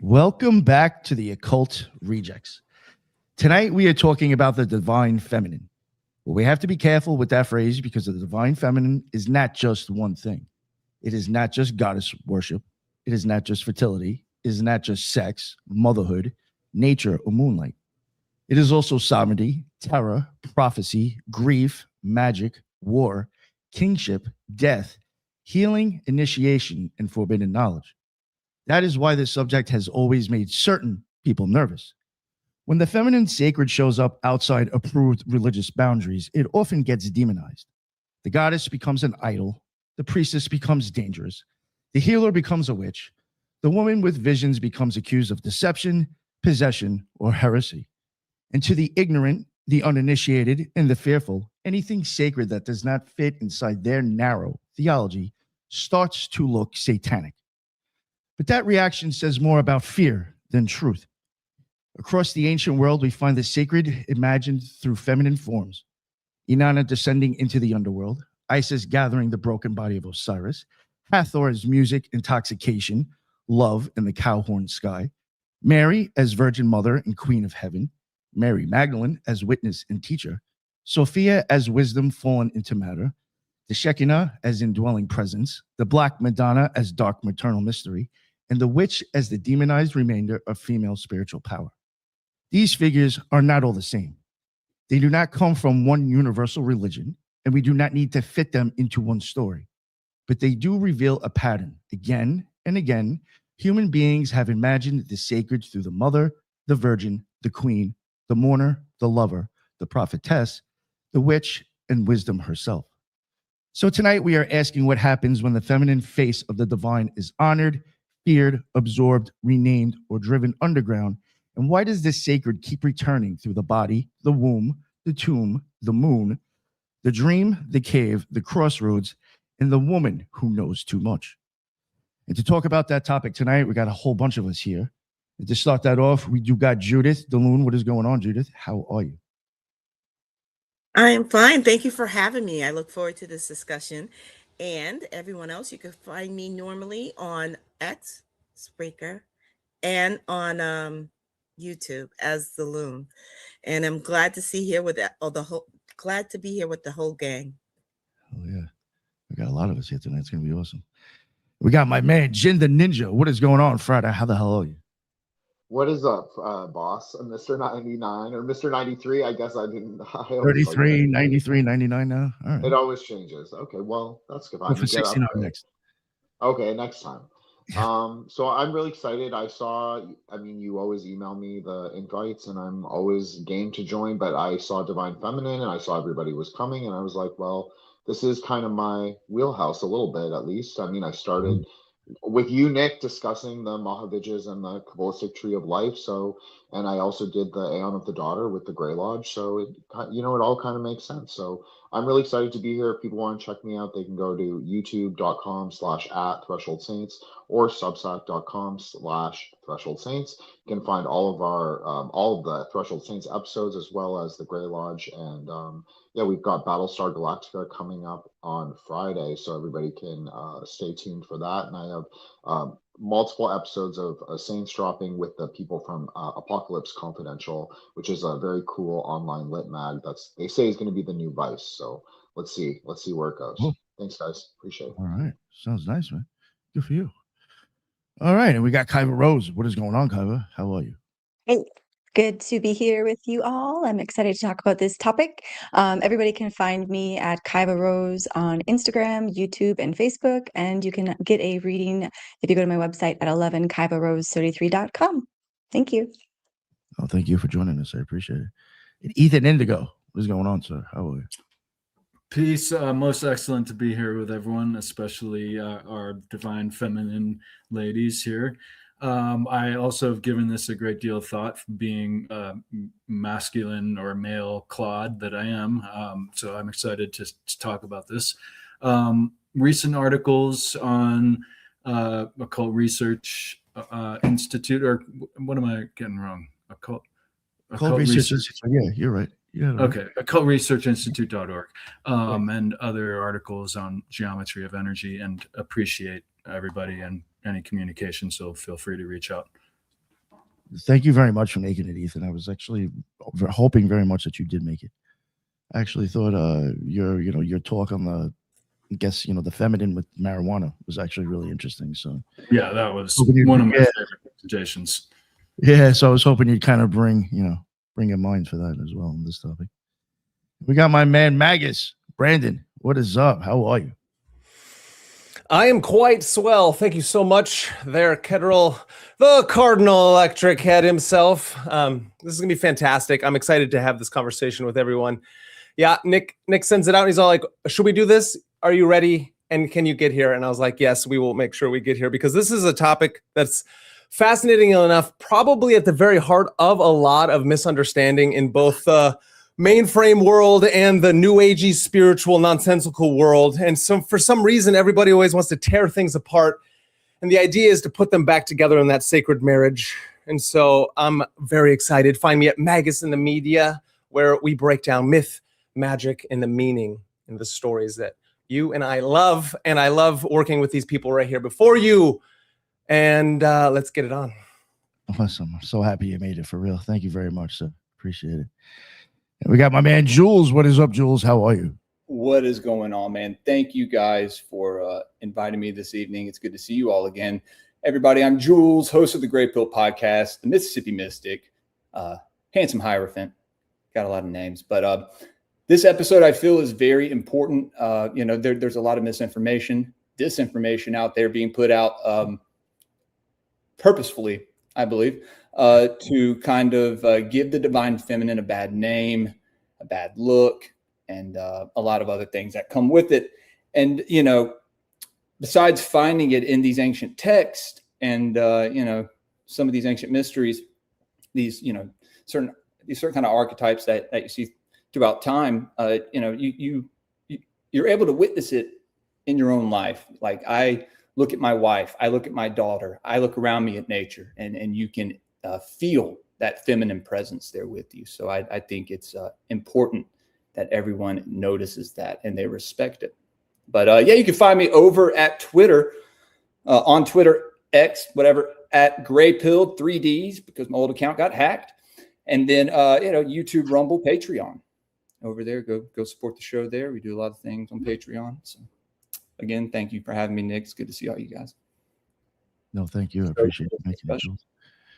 Welcome back to the Occult Rejects. Tonight we are talking about the divine feminine. Well, we have to be careful with that phrase because the divine feminine is not just one thing. It is not just goddess worship. It is not just fertility. It is not just sex, motherhood, nature, or moonlight. It is also sovereignty, terror, prophecy, grief, magic, war, kingship, death, healing, initiation, and forbidden knowledge. That is why this subject has always made certain people nervous. When the feminine sacred shows up outside approved religious boundaries, it often gets demonized. The goddess becomes an idol, the priestess becomes dangerous, the healer becomes a witch, the woman with visions becomes accused of deception, possession, or heresy. And to the ignorant, the uninitiated, and the fearful, anything sacred that does not fit inside their narrow theology starts to look satanic. But that reaction says more about fear than truth. Across the ancient world, we find the sacred imagined through feminine forms. Inanna descending into the underworld, Isis gathering the broken body of Osiris, Hathor as music, intoxication, love in the cow-horned sky, Mary as Virgin Mother and Queen of Heaven, Mary Magdalene as witness and teacher, Sophia as wisdom fallen into matter, the Shekinah as indwelling presence, the Black Madonna as dark maternal mystery, and the witch as the demonized remainder of female spiritual power. These figures are not all the same. They do not come from one universal religion, and we do not need to fit them into one story. But they do reveal a pattern. Again and again, human beings have imagined the sacred through the mother, the virgin, the queen, the mourner, the lover, the prophetess, the witch, and wisdom herself. So tonight we are asking what happens when the feminine face of the divine is honored, feared, absorbed, renamed, or driven underground. And why does this sacred keep returning through the body, the womb, the tomb, the moon, the dream, the cave, the crossroads, and the woman who knows too much? And to talk about that topic tonight, we got a whole bunch of us here. And to start that off, we do got Judith DeLune. What is going on, Judith? How are you? I am fine. Thank you for having me. I look forward to this discussion. And everyone else, you can find me normally on X, Spreaker, and on YouTube as the Loon. And I'm glad to see here with the whole glad to be here with the whole gang. Oh yeah, we got a lot of us here tonight. It's gonna be awesome. We got my man Jin the Ninja. What is going on, Friday? How the hell are you? What is up, boss? Mr. 99 or Mr. 93? I guess I didn't. I always like 33, 93, 99 now. All right. It always changes. Okay, well, that's good. Go for 69 next. Okay, next time. So I'm really excited. I mean, you always email me the invites, and I'm always game to join. But I saw Divine Feminine, and I saw everybody was coming, and I was like, well, this is kind of my wheelhouse a little bit, at least. I mean, I started with you, Nick, discussing the Mahavijays and the Kabbalistic Tree of Life. So, and I also did the Aeon of the Daughter with the Grey Lodge. So it all kind of makes sense. So I'm really excited to be here. If people want to check me out, they can go to youtube.com/@Threshold Saints or substack.com/Threshold Saints. You can find all of the Threshold Saints episodes as well as the Grey Lodge. And yeah, we've got Battlestar Galactica coming up on Friday, so everybody can stay tuned for that. And I have multiple episodes of Saints dropping with the people from Apocalypse Confidential, which is a very cool online lit mag they say is going to be the new Vice. So let's see where it goes. Cool. Thanks, guys. Appreciate it. All right, sounds nice, man. Good for you. All right, and we got Kyva Rose. What is going on, Kyva? How are you? Hey, good to be here with you all. I'm excited to talk about this topic. Everybody can find me at Kyva Rose on Instagram, YouTube, and Facebook, and you can get a reading if you go to my website at 11kyvarose33.com. Thank you. Oh, thank you for joining us. I appreciate it. And Ethan Indigo, what is going on, sir? How are you? Peace. Most excellent to be here with everyone, especially our divine feminine ladies here. I also have given this a great deal of thought, being masculine or male Claude that I am. So I'm excited to talk about this. Recent articles on Occult Research Institute, or what am I getting wrong? Occult Research Institute. Yeah, you're right. Yeah, right. Okay, occultresearchinstitute.org, and other articles on geometry of energy, and appreciate everybody and any communication, so feel free to reach out. thank you very much for making it, Ethan. I was actually hoping very much that you did make it. I actually thought your talk on the, I guess, the feminine with marijuana was actually really interesting. So Yeah, that was hoping one of my yeah, favorite presentations. yeah. So I was hoping you'd kind of bring in mind for that as well on this topic. We got my man Magus. Brandon, what is up? How are you? I am quite swell. Thank you so much there, Ketterl, the Cardinal Electric Head himself. This is going to be fantastic. I'm excited to have this conversation with everyone. Yeah, Nick sends it out and he's all like, should we do this? Are you ready? And can you get here? And I was like, yes, we will make sure we get here, because this is a topic that's fascinating enough, probably at the very heart of a lot of misunderstanding in both the mainframe world and the new agey spiritual nonsensical world. And so for some reason, everybody always wants to tear things apart. And the idea is to put them back together in that sacred marriage. And so I'm very excited. Find me at Magus in the Media, where we break down myth, magic, and the meaning in the stories that you and I love. And I love working with these people right here before you. And let's get it on. Awesome. I'm so happy you made it, for real. Thank you very much, sir. Appreciate it. And we got my man Jules. What is up, Jules? How are you? What is going on, man? Thank you guys for inviting me this evening. It's good to see you all again. Everybody, I'm Jules, host of the Great Pill Podcast, the Mississippi Mystic, Handsome Hierophant. Got a lot of names. But this episode, I feel, is very important. There's a lot of misinformation, disinformation out there being put out purposefully, I believe, to kind of give the divine feminine a bad name, a bad look, and a lot of other things that come with it. And, besides finding it in these ancient texts and, some of these ancient mysteries, these, certain kind of archetypes that you see throughout time, you're able to witness it in your own life. Like, I look at my wife, I look at my daughter, I look around me at nature, and you can feel that feminine presence there with you. So I think it's important that everyone notices that and they respect it. But you can find me over at Twitter, on Twitter, X, whatever, at Graypilled 3Ds, because my old account got hacked. And then, YouTube, Rumble, Patreon. Over there, go support the show there. We do a lot of things on Patreon. So again, thank you for having me, Nick. It's good to see all you guys. No, thank you. I appreciate you making it, Jules.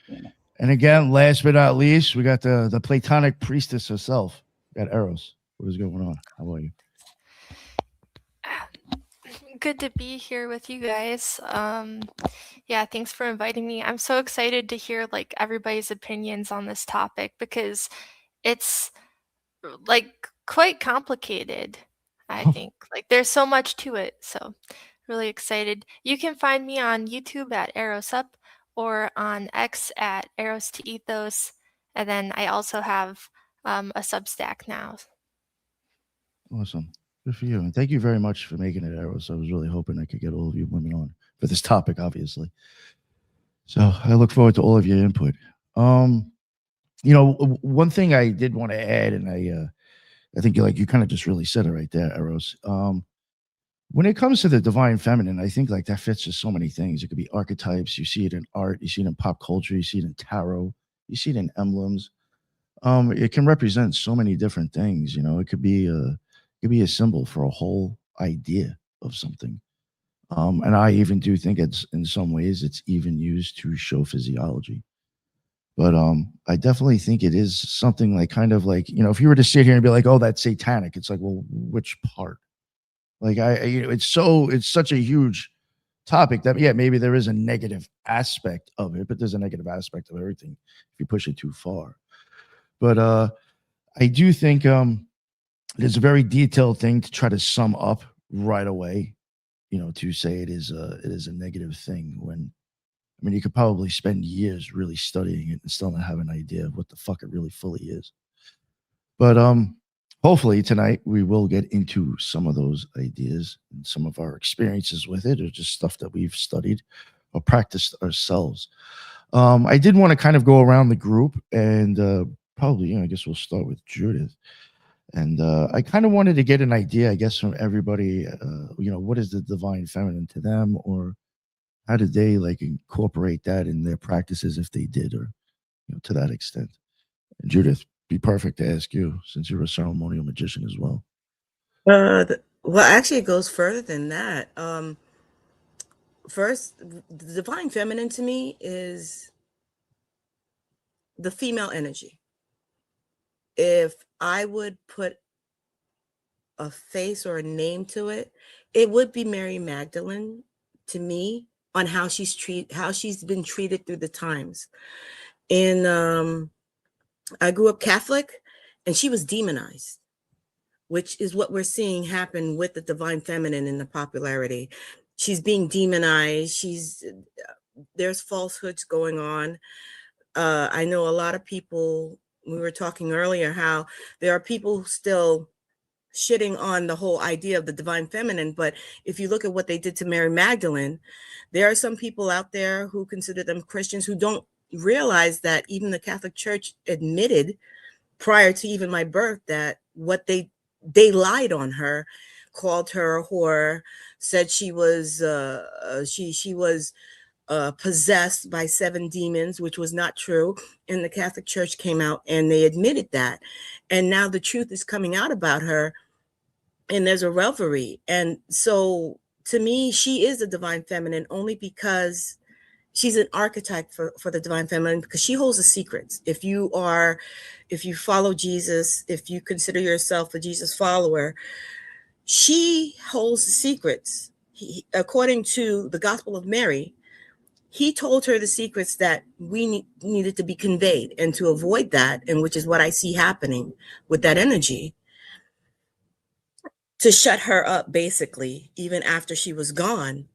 Yeah. And again, last but not least, we got the Platonic priestess herself. We got Eros. What is going on? How are you? Good to be here with you guys. Thanks for inviting me. I'm so excited to hear like everybody's opinions on this topic, because it's like quite complicated. I think like there's so much to it. So really excited. You can find me on YouTube at Eros Up, or on X at Eros to Ethos. And then I also have a Substack now. Awesome. Good for you. And thank you very much for making it, Eros. I was really hoping I could get all of you women on for this topic, obviously. So I look forward to all of your input. One thing I did want to add, and I think you kind of just really said it right there, Eros. When it comes to the divine feminine, I think like that fits just so many things. It could be archetypes. You see it in art. You see it in pop culture. You see it in tarot. You see it in emblems. It can represent so many different things. It could be a symbol for a whole idea of something. And I even do think it's, in some ways, it's even used to show physiology. But I definitely think it is something like kind of like, if you were to sit here and be like, oh, that's satanic, it's like, well, which part? Like it's such a huge topic that, yeah, maybe there is a negative aspect of it, but there's a negative aspect of everything if you push it too far. But I do think there's a very detailed thing to try to sum up right away, to say it is a negative thing, when, I mean, you could probably spend years really studying it and still not have an idea of what the fuck it really fully is. But hopefully tonight we will get into some of those ideas and some of our experiences with it, or just stuff that we've studied or practiced ourselves. I did want to kind of go around the group and probably, I guess we'll start with Judith. And I kind of wanted to get an idea, I guess, from everybody, what is the divine feminine to them, or how did they like incorporate that in their practices, if they did, or to that extent. And Judith, be perfect to ask you, since you're a ceremonial magician as well. Well, actually, it goes further than that. First, the divine feminine to me is the female energy. If I would put a face or a name to it, it would be Mary Magdalene to me, on how she's been treated through the times. And I grew up Catholic, and she was demonized, which is what we're seeing happen with the divine feminine in the popularity. She's being demonized. There's falsehoods going on. I know a lot of people, we were talking earlier, how there are people still shitting on the whole idea of the divine feminine. But if you look at what they did to Mary Magdalene, there are some people out there who consider them Christians who don't realize that even the Catholic Church admitted prior to even my birth that what they lied on her, called her a whore, said she was possessed by 7 demons, which was not true. And the Catholic Church came out and they admitted that. And now the truth is coming out about her, and there's a revelry. And so to me, she is a divine feminine only because she's an archetype for the divine feminine, because she holds the secrets. If you follow Jesus, if you consider yourself a Jesus follower, she holds the secrets. According to the Gospel of Mary, he told her the secrets that we needed to be conveyed, and to avoid that, and which is what I see happening with that energy, to shut her up, basically. Even after she was gone,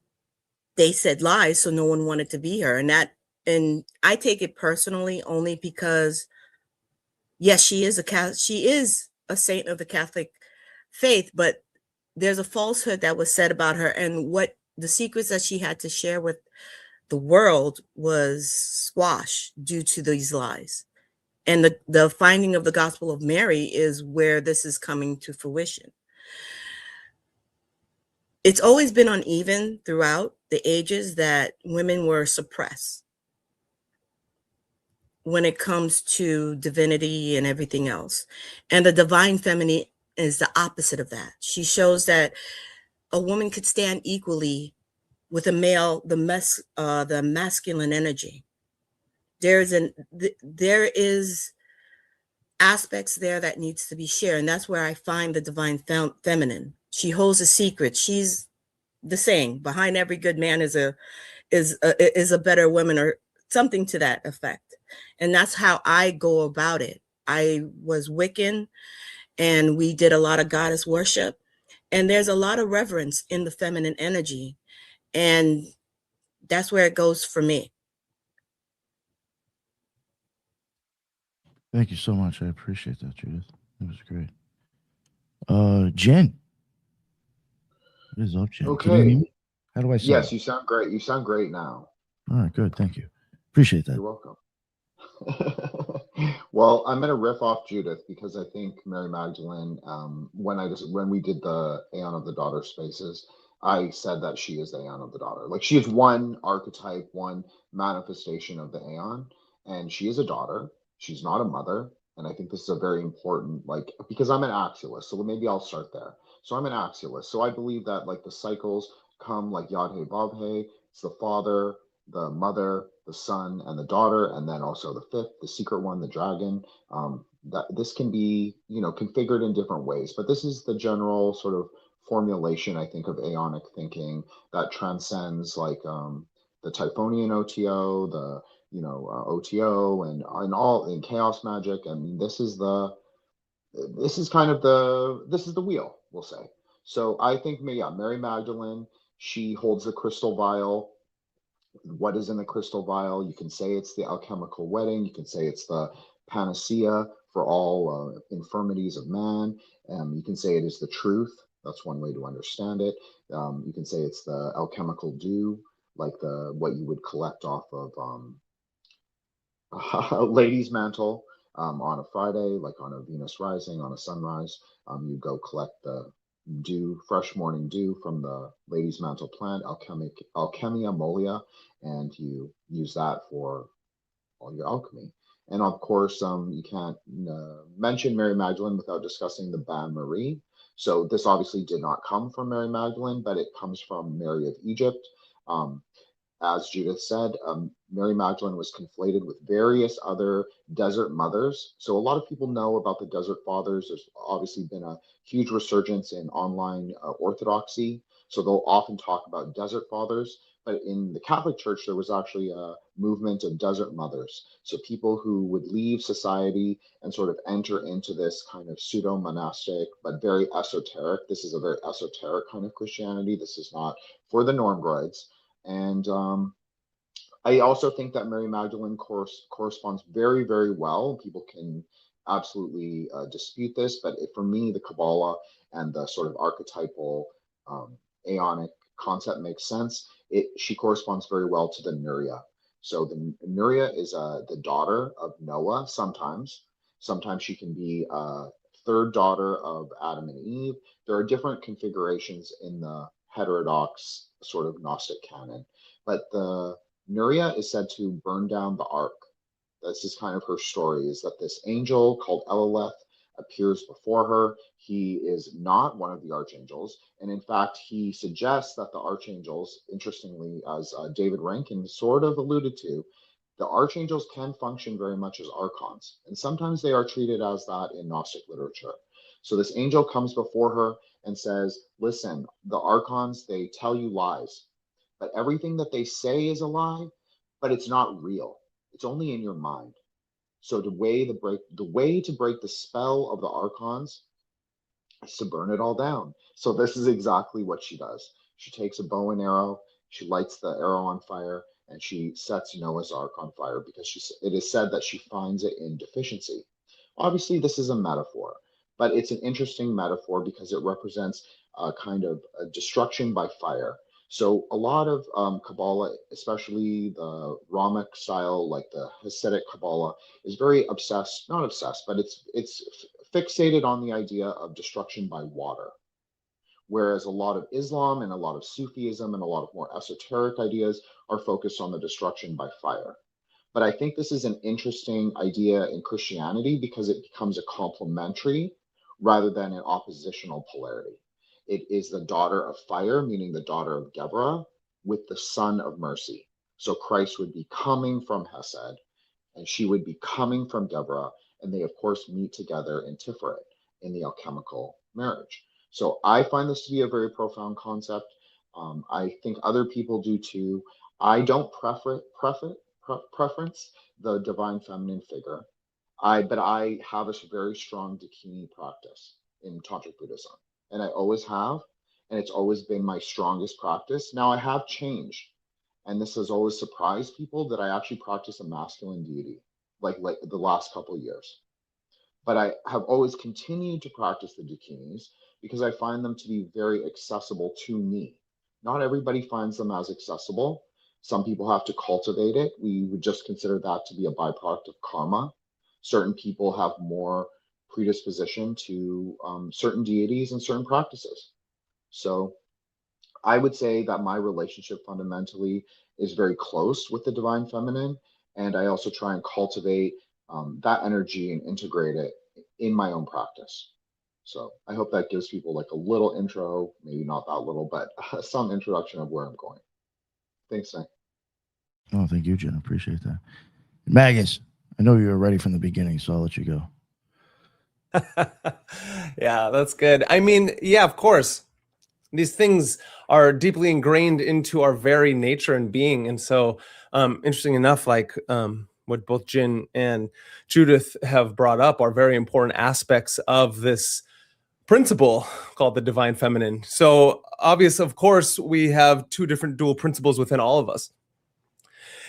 they said lies, so no one wanted to be her. And I take it personally only because, yes, she is a saint of the Catholic faith, but there's a falsehood that was said about her, and what the secrets that she had to share with the world was squashed due to these lies. And the finding of the Gospel of Mary is where this is coming to fruition. It's always been uneven throughout the ages that women were suppressed when it comes to divinity and everything else. And the divine feminine is the opposite of that. She shows that a woman could stand equally with a male, the masculine energy. There is aspects there that needs to be shared, and that's where I find the divine feminine. She holds a secret. She's the saying, behind every good man is a better woman, or something to that effect. And that's how I go about it. I was Wiccan, and we did a lot of goddess worship, and there's a lot of reverence in the feminine energy, and that's where it goes for me. Thank you so much. I appreciate that, Judith. It was great. Jen. What is up, Jen? Can you hear Okay. me? How do I sound? Yes, you sound great. You sound great now. All right, good. Thank you. Appreciate that. You're welcome. Well, I'm gonna riff off Judith because I think Mary Magdalene, when we did the Aeon of the Daughter spaces, I said that she is the Aeon of the Daughter. Like, she is one archetype, one manifestation of the Aeon, and she is a daughter. She's not a mother. And I think this is a very important, like, because I'm an axialist, so maybe I'll start there. So I'm an axialist. So I believe that, like, the cycles come like Yod He Vav He. It's the father, the mother, the son, and the daughter, and then also the fifth, the secret one, the dragon. That this can be, configured in different ways, but this is the general sort of formulation, I think, of Aeonic thinking that transcends, like, the Typhonian OTO, the OTO, and all in chaos magic. I mean, this is the wheel, we'll say. So I think, Mary Magdalene, she holds the crystal vial. What is in the crystal vial? You can say it's the alchemical wedding. You can say it's the panacea for all infirmities of man. You can say it is the truth. That's one way to understand it. You can say it's the alchemical dew, like what you would collect off of a lady's mantle on a Friday, like on a Venus rising, on a sunrise. You go collect the dew, fresh morning dew from the lady's mantle plant, Alchemia mollia, and you use that for all your alchemy. And of course, you can't mention Mary Magdalene without discussing the Bain Marie. So this obviously did not come from Mary Magdalene, but it comes from Mary of Egypt. As Judith said, Mary Magdalene was conflated with various other desert mothers. So a lot of people know about the desert fathers. There's obviously been a huge resurgence in online orthodoxy. So they'll often talk about desert fathers. But in the Catholic Church, there was actually a movement of desert mothers. So people who would leave society and sort of enter into this kind of pseudo-monastic, but very esoteric. This is a very esoteric kind of Christianity. This is not for the Normgroids. And I also think that Mary Magdalene corresponds very, very well. People can absolutely dispute this, but for me, the Kabbalah and the sort of archetypal aeonic concept makes sense. She corresponds very well to the Nuria. So the Nuria is the daughter of Noah sometimes. Sometimes she can be a third daughter of Adam and Eve. There are different configurations in the heterodox sort of Gnostic canon. But the Nuria is said to burn down the ark. This is kind of her story, is that this angel called Eleleth appears before her. He is not one of the archangels. And in fact, he suggests that the archangels, interestingly, as David Rankin sort of alluded to, the archangels can function very much as archons. And sometimes they are treated as that in Gnostic literature. So this angel comes before her and says, listen, the archons, they tell you lies, but everything that they say is a lie, but it's not real. It's only in your mind. So the way to break the spell of the archons is to burn it all down. So this is exactly what she does. She takes a bow and arrow, she lights the arrow on fire, and she sets Noah's Ark on fire because it is said that she finds it in deficiency. Obviously, this is a metaphor, but it's an interesting metaphor because it represents a kind of a destruction by fire. So a lot of Kabbalah, especially the Ramic style, like the Hasidic Kabbalah, is very not obsessed, but it's fixated on the idea of destruction by water. Whereas a lot of Islam and a lot of Sufism and a lot of more esoteric ideas are focused on the destruction by fire. But I think this is an interesting idea in Christianity because it becomes a complementary rather than an oppositional polarity. It is the daughter of fire, meaning the daughter of Deborah, with the son of mercy. So Christ would be coming from Hesed, and she would be coming from Deborah, and they, of course, meet together in Tiferet in the alchemical marriage. So I find this to be a very profound concept. I think other people do too. I don't preference the divine feminine figure. But I have a very strong Dakini practice in Tantric Buddhism. And I always have, and it's always been my strongest practice. Now I have changed, and this has always surprised people that I actually practice a masculine deity, like the last couple of years. But I have always continued to practice the Dakinis because I find them to be very accessible to me. Not everybody finds them as accessible. Some people have to cultivate it. We would just consider that to be a byproduct of karma. Certain people have more predisposition to certain deities and certain practices. So I would say that my relationship fundamentally is very close with the divine feminine. And I also try and cultivate that energy and integrate it in my own practice. So I hope that gives people like a little intro, maybe not that little, but some introduction of where I'm going. Thanks, Nick. Oh, thank you, Jen. I appreciate that. Magus, I know you were ready from the beginning, so I'll let you go. Yeah, that's good. I mean, yeah, of course. These things are deeply ingrained into our very nature and being. And so, interesting enough, like what both Jen and Judith have brought up are very important aspects of this principle called the divine feminine. So obvious, of course, we have two different dual principles within all of us.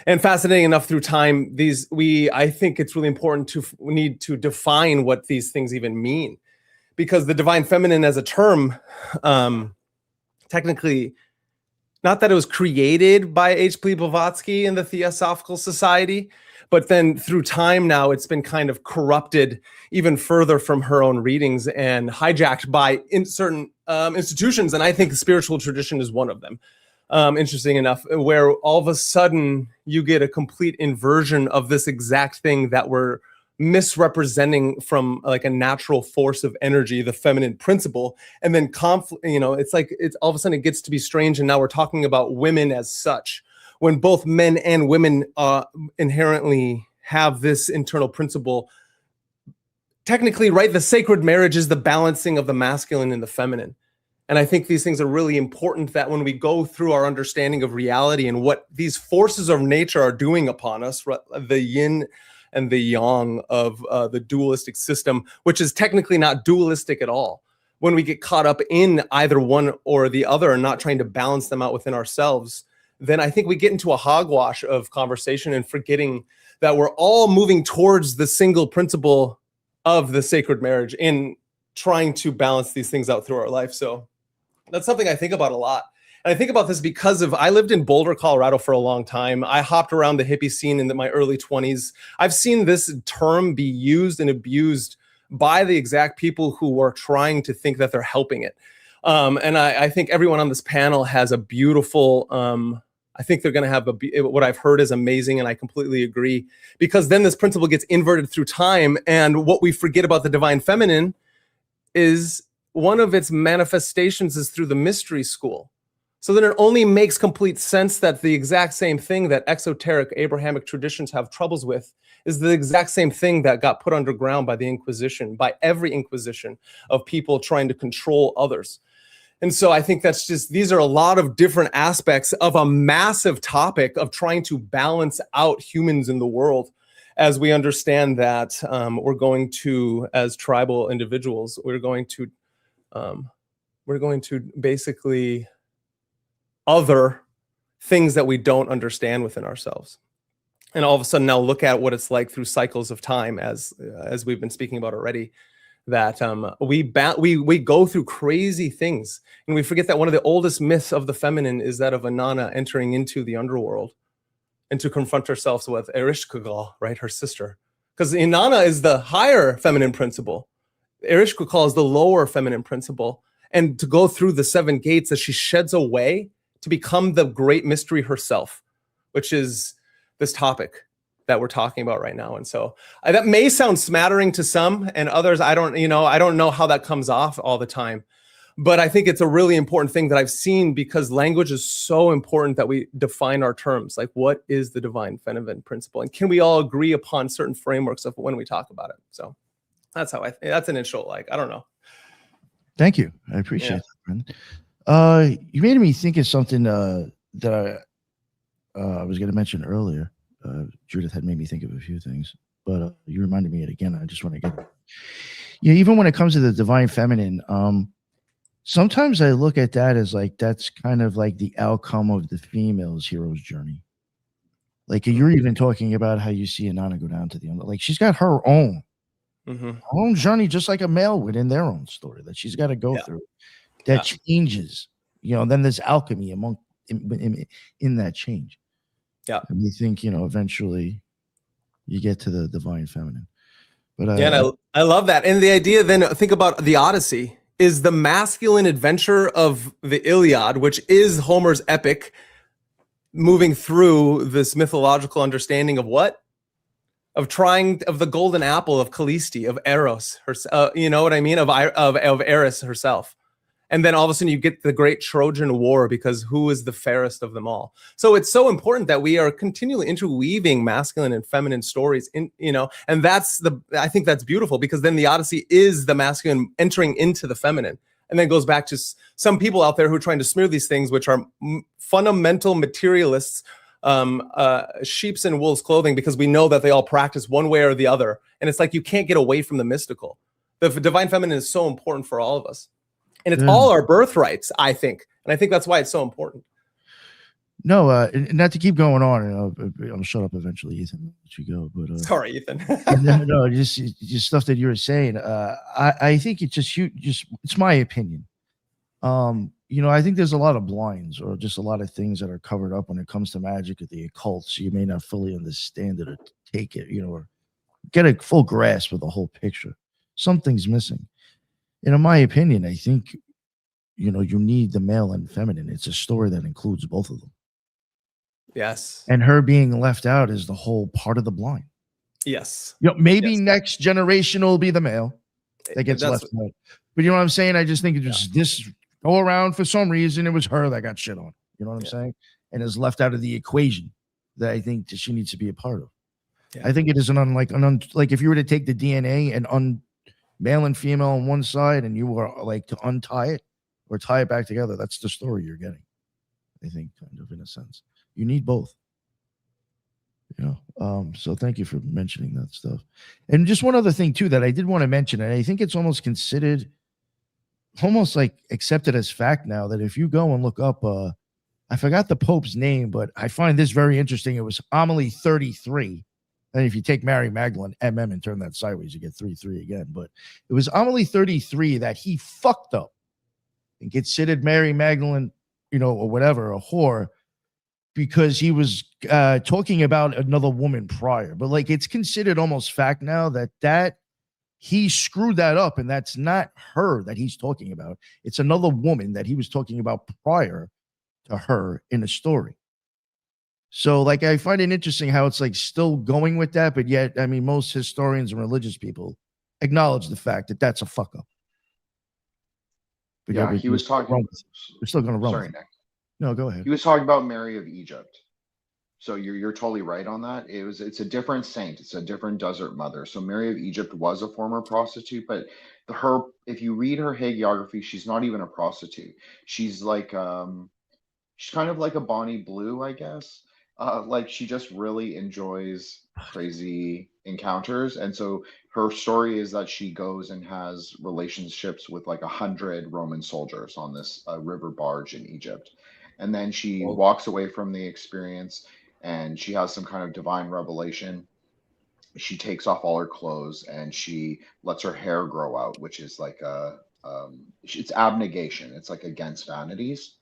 And fascinating enough, through time, I think it's really important we need to define what these things even mean, because the divine feminine as a term, technically, not that it was created by H.P. Blavatsky in the Theosophical Society, but then through time now it's been kind of corrupted even further from her own readings and hijacked by certain institutions, and I think the spiritual tradition is one of them. interesting enough, where all of a sudden you get a complete inversion of this exact thing that we're misrepresenting from like a natural force of energy, the feminine principle, and then it's like it's all of a sudden it gets to be strange, and now we're talking about women as such, when both men and women inherently have this internal principle. Technically, right, the sacred marriage is the balancing of the masculine and the feminine. And I think these things are really important, that when we go through our understanding of reality and what these forces of nature are doing upon us, the yin and the yang of the dualistic system, which is technically not dualistic at all. When we get caught up in either one or the other and not trying to balance them out within ourselves, then I think we get into a hogwash of conversation and forgetting that we're all moving towards the single principle of the sacred marriage in trying to balance these things out through our life. So that's something I think about a lot. And I think about this because I lived in Boulder, Colorado for a long time. I hopped around the hippie scene in my early 20s. I've seen this term be used and abused by the exact people who are trying to think that they're helping it. And I think everyone on this panel has a beautiful, I think they're going to have what I've heard is amazing. And I completely agree, because then this principle gets inverted through time. And what we forget about the divine feminine is one of its manifestations is through the mystery school. So then it only makes complete sense that the exact same thing that exoteric Abrahamic traditions have troubles with is the exact same thing that got put underground by the Inquisition, by every Inquisition, of people trying to control others. And so I think that's these are a lot of different aspects of a massive topic of trying to balance out humans in the world, as we understand that we're going to, as tribal individuals, we're going to basically other things that we don't understand within ourselves. And all of a sudden now look at what it's like through cycles of time, as we've been speaking about already, that we go through crazy things, and we forget that one of the oldest myths of the feminine is that of Inanna entering into the underworld and to confront herself with Ereshkigal, right, her sister. Because Inanna is the higher feminine principle. Ereshkigal is the lower feminine principle. And to go through the 7 gates that she sheds away to become the great mystery herself, which is this topic that we're talking about right now. And so that may sound smattering to some, and others, I don't know how that comes off all the time. But I think it's a really important thing that I've seen, because language is so important that we define our terms. Like, what is the divine feminine principle? And can we all agree upon certain frameworks of when we talk about it? So that's how that's an initial, I don't know. Thank you. I appreciate that, Brendan. You made me think of something that I was going to mention earlier. Judith had made me think of a few things, but you reminded me of it again. I just want to get it. Yeah, even when it comes to the divine feminine, sometimes I look at that as that's kind of like the outcome of the female's hero's journey. Like, you're even talking about how you see Inanna go down to the end. Like, she's got her own journey, just like a male would in their own story that she's got to go through. That changes, then there's alchemy in that change. Yeah. And we think, eventually you get to the divine feminine. But and I love that. And the idea, then think about the Odyssey, is the masculine adventure of the Iliad, which is Homer's epic, moving through this mythological understanding of what? Of the golden apple of Callisti, of Eros, you know what I mean? Of Eris herself. And then all of a sudden you get the great Trojan War, because who is the fairest of them all? So it's so important that we are continually interweaving masculine and feminine stories and I think that's beautiful, because then the Odyssey is the masculine entering into the feminine. And then it goes back to some people out there who are trying to smear these things, which are fundamental materialists, sheep's and wolves clothing, because we know that they all practice one way or the other. And it's like, you can't get away from the mystical. The divine feminine is so important for all of us. And it's all our birthrights, I think. And I think that's why it's so important. No, not to keep going on. I'll shut up eventually, Ethan. Let you go. But sorry, Ethan. no, just stuff that you were saying. I think it's it's my opinion. I think there's a lot of blinds, or just a lot of things that are covered up when it comes to magic or the occult. So you may not fully understand it or take it, or get a full grasp of the whole picture. Something's missing. And in my opinion, I think you know, you need the male and feminine. It's a story that includes both of them. Yes. And her being left out is the whole part of the blind. Yes. You know, maybe Yes. next generation will be the male that gets That's- left out. But you know what I'm saying? I just think it just this go around for some reason. It was her that got shit on. You know what I'm saying? And is left out of the equation that I think that she needs to be a part of. Yeah. I think it is like if you were to take the DNA and male and female on one side and you were like to untie it or tie it back together, that's the story you're getting. I think, kind of, in a sense. You need both. You know, so thank you for mentioning that stuff. And just one other thing too that I did want to mention, and I think it's almost considered almost like accepted as fact now, that if you go and look up I forgot the Pope's name, but I find this very interesting. It was homily 33. And if you take Mary Magdalene, MM, and turn that sideways, you get 33 again. But it was homily 33 that he fucked up and considered Mary Magdalene, you know, or whatever, a whore, because he was talking about another woman prior. But like, it's considered almost fact now that he screwed that up, and that's not her that he's talking about. It's another woman that he was talking about prior to her in a story. So like, I find it interesting how it's like still going with that, but yet, I mean, most historians and religious people acknowledge the fact that that's a fuck up. But Yeah, he was talking. We're still going to run. Sorry, Nick. No, go ahead. He was talking about Mary of Egypt. So you're totally right on that. It's a different saint. It's a different desert mother. So Mary of Egypt was a former prostitute, but if you read her hagiography, she's not even a prostitute. She's like she's kind of like a Bonnie Blue, I guess. Like, she just really enjoys crazy encounters, and so her story is that she goes and has relationships with like 100 Roman soldiers on this river barge in Egypt, and then she walks away from the experience, and she has some kind of divine revelation. She takes off all her clothes and she lets her hair grow out, which is like it's abnegation. It's like against vanities.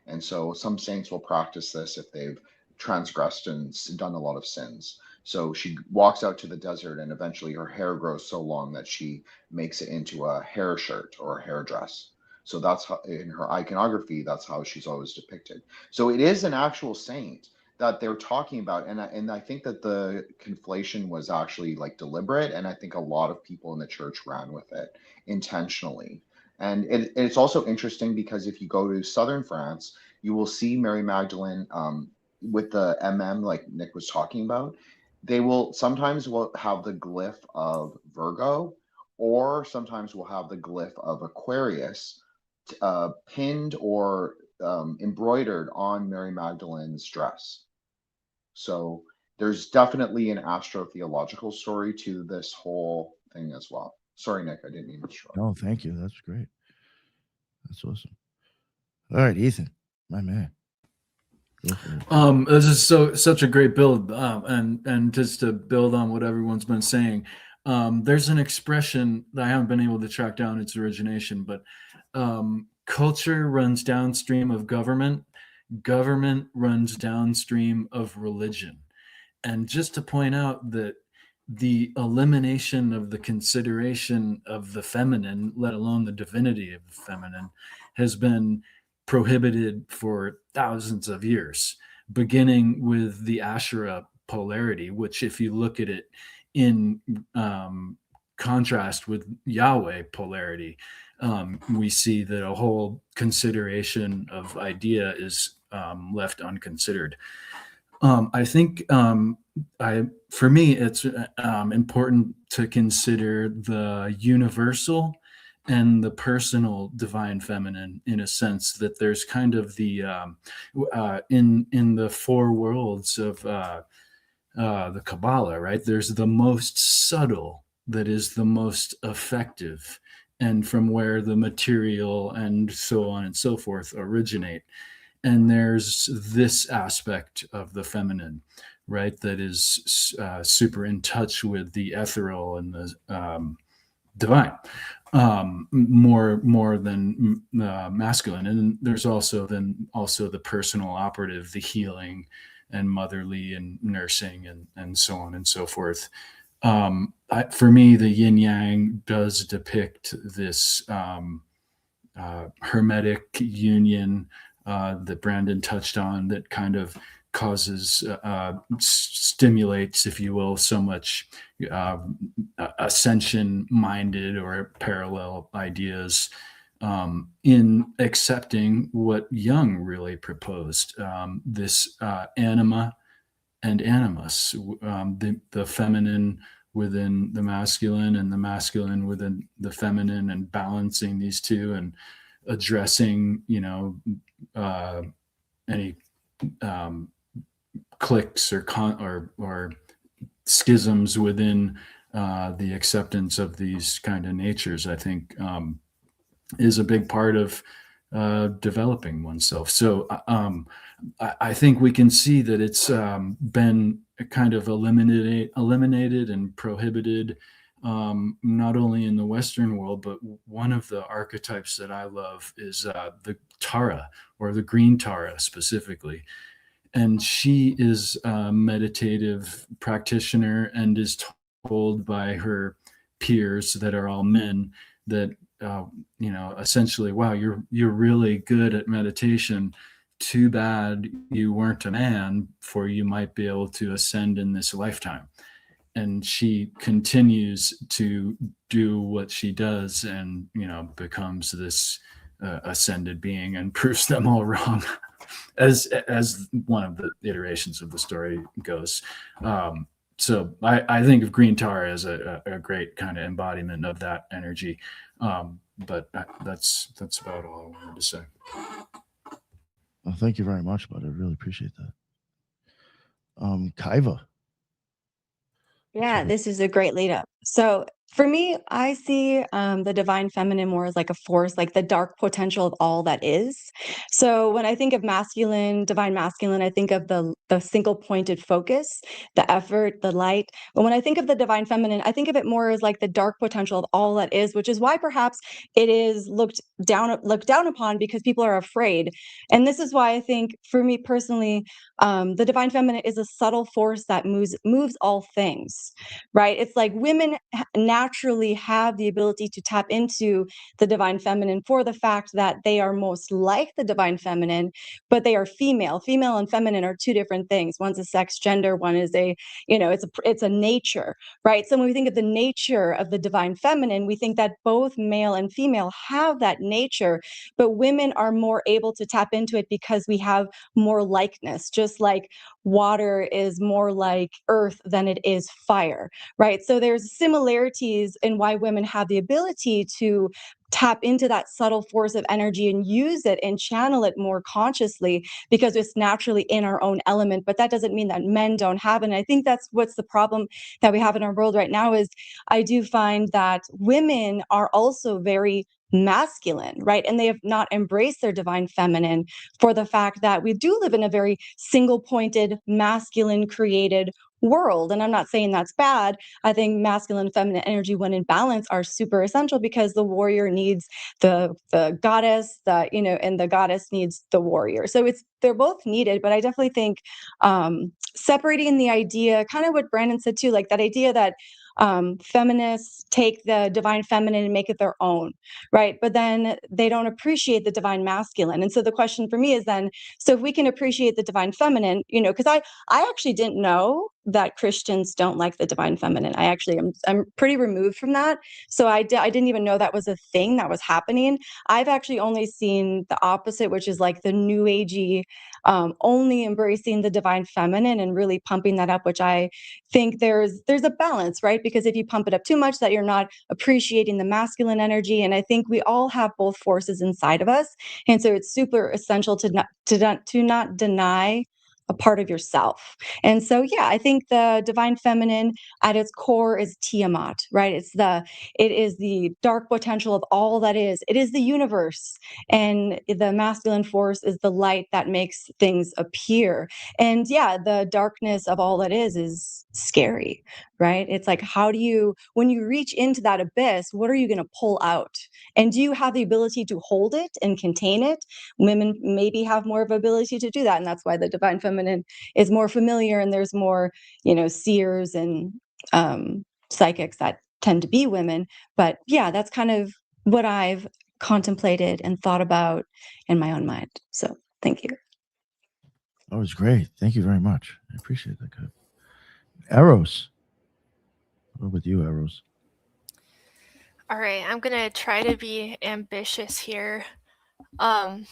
And so some saints will practice this if they've transgressed and done a lot of sins. So she walks out to the desert, and eventually her hair grows so long that she makes it into a hair shirt or a hair dress. So that's how, in her iconography, that's how she's always depicted. So it is an actual saint that they're talking about, and I think that the conflation was actually like deliberate, and I think a lot of people in the church ran with it intentionally. And it's also interesting because if you go to southern France, you will see Mary Magdalene with the MM, like Nick was talking about. They will sometimes have the glyph of Virgo, or sometimes will have the glyph of Aquarius pinned or embroidered on Mary Magdalene's dress. So there's definitely an astrotheological story to this whole thing as well. Sorry, Nick, I didn't mean to interrupt. No, thank you. That's great. That's awesome. All right, Ethan, my man. This is such a great build, and just to build on what everyone's been saying, there's an expression that I haven't been able to track down its origination, but culture runs downstream of government, government runs downstream of religion. And just to point out that the elimination of the consideration of the feminine, let alone the divinity of the feminine, has been prohibited for thousands of years, beginning with the Asherah polarity, which, if you look at it in contrast with Yahweh polarity, we see that a whole consideration of idea is left unconsidered. I think for me, it's important to consider the universal and the personal divine feminine, in a sense that there's kind of the in the four worlds of the Kabbalah, right? There's the most subtle that is the most effective, and from where the material and so on and so forth originate. And there's this aspect of the feminine, right, that is super in touch with the ethereal and the divine, more than masculine. And there's also the personal operative, the healing and motherly and nursing and so on and so forth. For me, the yin yang does depict this hermetic union that Brandon touched on that kind of causes, stimulates, if you will, so much ascension-minded or parallel ideas in accepting what Jung really proposed, this anima and animus, the feminine within the masculine and the masculine within the feminine, and balancing these two and addressing, any cliques or schisms within the acceptance of these kind of natures, I think, is a big part of developing oneself. So I think we can see that it's been kind of eliminated and prohibited, not only in the Western world, but one of the archetypes that I love is the Tara, or the green Tara specifically. And she is a meditative practitioner and is told by her peers that are all men that, essentially, wow, you're really good at meditation. Too bad you weren't a man, for you might be able to ascend in this lifetime. And she continues to do what she does, and becomes this ascended being, and proves them all wrong, as one of the iterations of the story goes. So I think of Green Tara as a great kind of embodiment of that energy. But that's about all I wanted to say. Well, thank you very much, bud. I really appreciate that. Kaiva. Yeah, this is a great lead up. So for me, I see the divine feminine more as like a force, like the dark potential of all that is. So when I think of masculine, divine masculine, I think of the single pointed focus, the effort, the light. But when I think of the divine feminine, I think of it more as like the dark potential of all that is, which is why perhaps it is looked down upon, because people are afraid. And this is why I think, for me personally, the divine feminine is a subtle force that moves all things, right? It's like women naturally have the ability to tap into the divine feminine, for the fact that they are most like the divine feminine, but they are female. Female and feminine are two different things. One's a sex gender, one is it's a nature, right? So when we think of the nature of the divine feminine, we think that both male and female have that nature, but women are more able to tap into it because we have more likeness, just like water is more like earth than it is fire, right? So there's similarities in why women have the ability to tap into that subtle force of energy and use it and channel it more consciously, because it's naturally in our own element. But that doesn't mean that men don't have it. And I think that's what's the problem that we have in our world right now, is I do find that women are also very masculine, right? And they have not embraced their divine feminine, for the fact that we do live in a very single pointed, masculine created world. And I'm not saying that's bad. I think masculine and feminine energy, when in balance, are super essential, because the warrior needs the goddess, and the goddess needs the warrior. So they're both needed. But I definitely think separating the idea, kind of what Brandon said too, like that idea that feminists take the divine feminine and make it their own, right? But then they don't appreciate the divine masculine. And so the question for me is then, so if we can appreciate the divine feminine, because I actually didn't know that Christians don't like the divine feminine. I'm pretty removed from that. So I didn't even know that was a thing that was happening. I've actually only seen the opposite, which is like the new agey, only embracing the divine feminine and really pumping that up, which I think there's a balance, right? Because if you pump it up too much, that you're not appreciating the masculine energy. And I think we all have both forces inside of us. And so it's super essential to not deny a part of yourself. And so, yeah, I think the divine feminine at its core is Tiamat, right? It is the dark potential of all that is. It is the universe. And the masculine force is the light that makes things appear. And yeah, the darkness of all that is scary, right? It's like, when you reach into that abyss, what are you going to pull out? And do you have the ability to hold it and contain it? Women maybe have more of ability to do that. And that's why the divine feminine is more familiar, and there's more, seers and psychics that tend to be women. But yeah, that's kind of what I've contemplated and thought about in my own mind. So thank you. That was great. Thank you very much. I appreciate that, Kev. Eros. What with you, Eros? All right, I'm gonna try to be ambitious here. Um,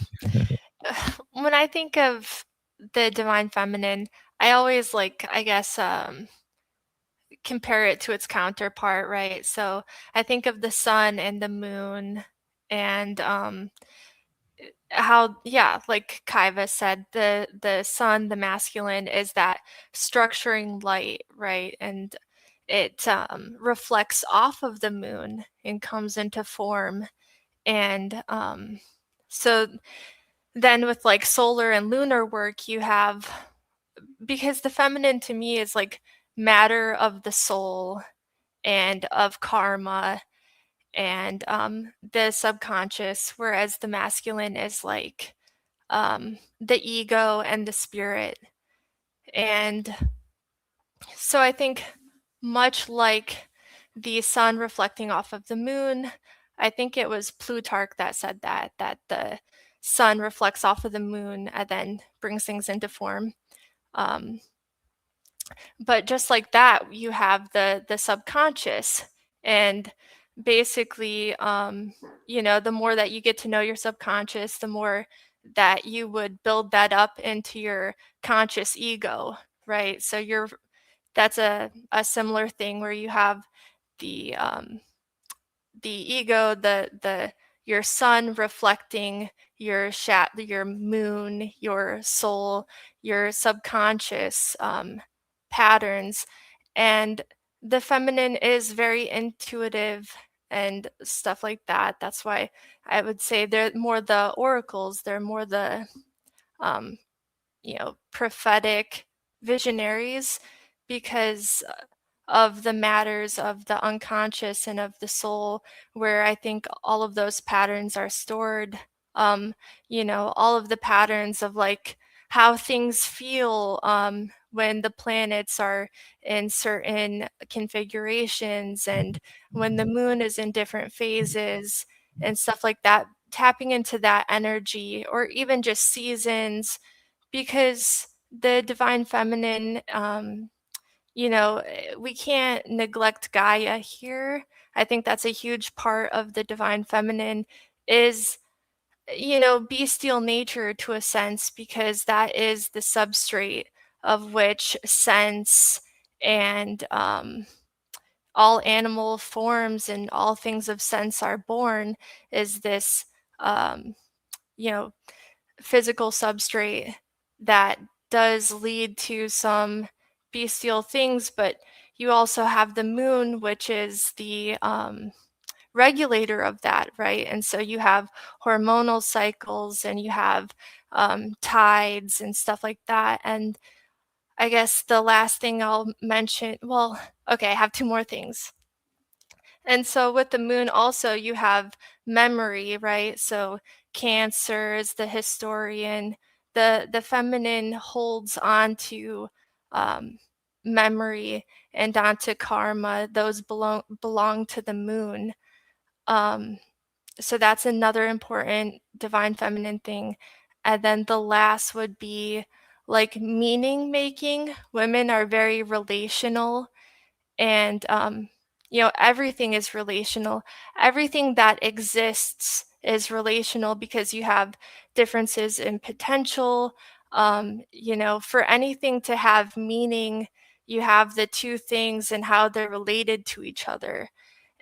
when I think of the divine feminine, I always I guess, compare it to its counterpart, right? So I think of the sun and the moon, and how, yeah, like Kaiva said, the sun, the masculine, is that structuring light, right? And it reflects off of the moon and comes into form. And so then with like solar and lunar work, you have, because the feminine to me is like matter of the soul and of karma and the subconscious, whereas the masculine is like the ego and the spirit. And so I think, much like the sun reflecting off of the moon, I think it was Plutarch that said that the sun reflects off of the moon and then brings things into form. Um, but just like that, you have the subconscious, and basically, the more that you get to know your subconscious, the more that you would build that up into your conscious ego, right? So that's a similar thing where you have the ego, the your sun reflecting your moon, your soul, your subconscious patterns. And the feminine is very intuitive and stuff like that. That's why I would say they're more the oracles, they're more the um, prophetic visionaries, because of the matters of the unconscious and of the soul, where I think all of those patterns are stored. All of the patterns of like how things feel when the planets are in certain configurations and when the moon is in different phases and stuff like that, tapping into that energy, or even just seasons, because the divine feminine, we can't neglect Gaia here. I think that's a huge part of the divine feminine is, bestial nature to a sense, because that is the substrate of which sense and all animal forms and all things of sense are born, is this, you know, physical substrate that does lead to some bestial things. But you also have the moon, which is the regulator of that, right? And so you have hormonal cycles and you have tides and stuff like that. And I guess the last thing I'll mention, well, okay, I have two more things. And so with the moon also you have memory, right? So Cancer is the historian. The feminine holds on to um, memory and onto karma. Those belong to the moon. Um, so that's another important divine feminine thing. And then the last would be like meaning making. Women are very relational, and everything is relational. Everything that exists is relational, because you have differences in potential. For anything to have meaning, you have the two things and how they're related to each other.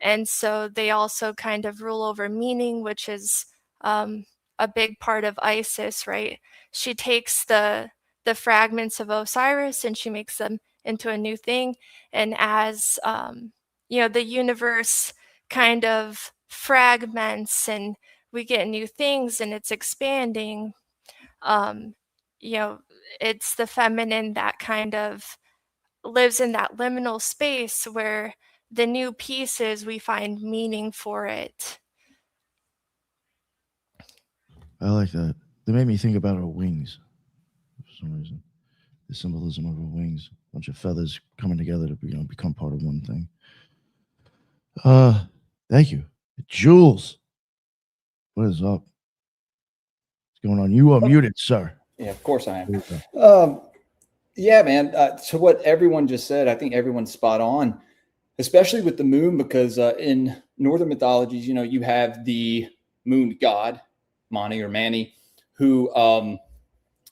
And so they also kind of rule over meaning, which is a big part of Isis, right? She takes the fragments of Osiris and she makes them into a new thing. And as the universe kind of fragments and we get new things and it's expanding, um, you know, it's the feminine that kind of lives in that liminal space where the new pieces, we find meaning for it. I like that. They made me think about our wings for some reason. The symbolism of our wings, a bunch of feathers coming together to become part of one thing. Thank you, Jules. What is up? What's going on? You are muted, sir. Yeah, of course I There am. you go. Yeah, man. So what everyone just said, I think everyone's spot on, especially with the moon, because in northern mythologies, you know, you have the moon god, Mani or Mani, who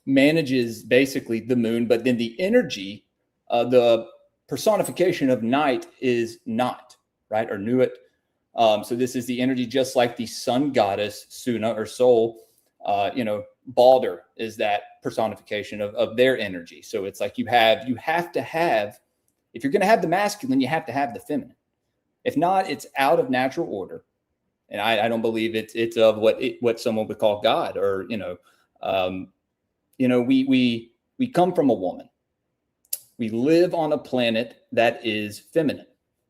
manages basically the moon, but then the energy, the personification of night is not, right? Or Nuit. So this is the energy, just like the sun goddess, Suna or Sol, you know, Balder is that personification of their energy. So it's like you have to have, if you're going to have the masculine, you have to have the feminine. If not, it's out of natural order. And I don't believe it's of what someone would call God, or, we come from a woman. We live on a planet that is feminine.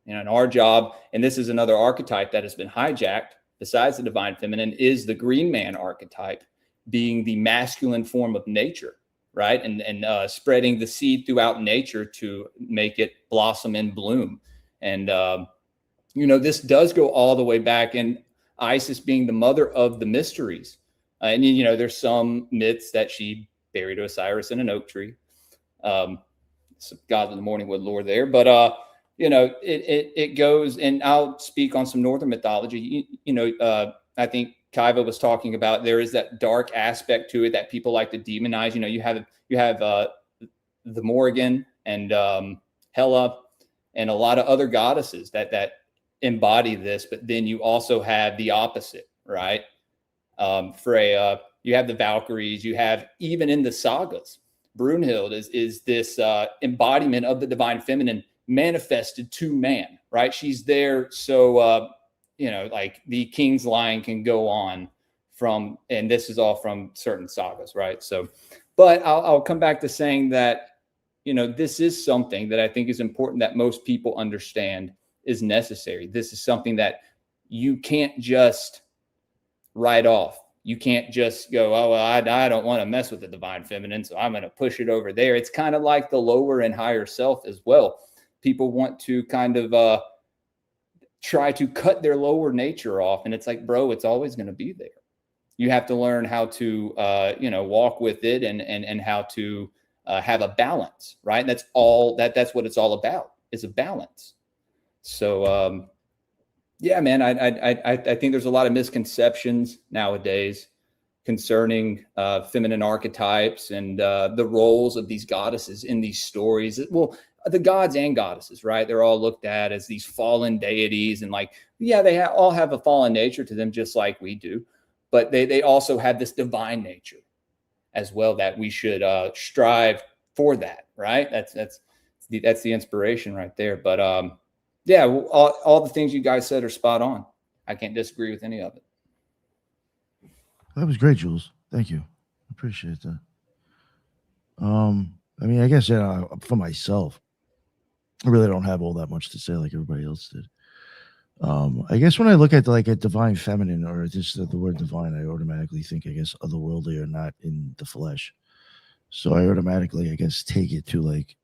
You know, and our job, and this is another archetype that has been hijacked besides the divine feminine, is the green man archetype, being the masculine form of nature, right? And spreading the seed throughout nature to make it blossom and bloom. And, this does go all the way back, and Isis being the mother of the mysteries. And, there's some myths that she buried Osiris in an oak tree. Some gods of the morning wood lore there, but, it goes, and I'll speak on some northern mythology. I think Kaiva was talking about, there is that dark aspect to it that people like to demonize. You have the Morrigan and Hela and a lot of other goddesses that embody this, but then you also have the opposite, right? Freya, you have the Valkyries, you have, even in the sagas, Brunhild is this embodiment of the divine feminine manifested to man, right? She's there so like the king's line can go on from, and this is all from certain sagas, right? So, but I'll come back to saying that, this is something that I think is important, that most people understand is necessary. This is something that you can't just write off. You can't just go, oh, well, I don't want to mess with the divine feminine, so I'm going to push it over there. It's kind of like the lower and higher self as well. People want to kind of try to cut their lower nature off. And it's like, bro, it's always going to be there. You have to learn how to, walk with it and how to have a balance, right? And that's what it's all about, is a balance. So, yeah, man, I think there's a lot of misconceptions nowadays concerning feminine archetypes and the roles of these goddesses in these stories. Well, the gods and goddesses, right? They're all looked at as these fallen deities, and like, yeah, they all have a fallen nature to them, just like we do, but they also have this divine nature as well that we should strive for that, right? That's the inspiration right there. But yeah, all the things you guys said are spot on. I can't disagree with any of it. That was great, Jules. Thank you. Appreciate that. I mean, I guess, for myself, I really don't have all that much to say like everybody else did. I guess when I look at like a divine feminine, or just the word divine, I automatically think, I guess, otherworldly or not in the flesh. So I automatically, I guess, take it to like,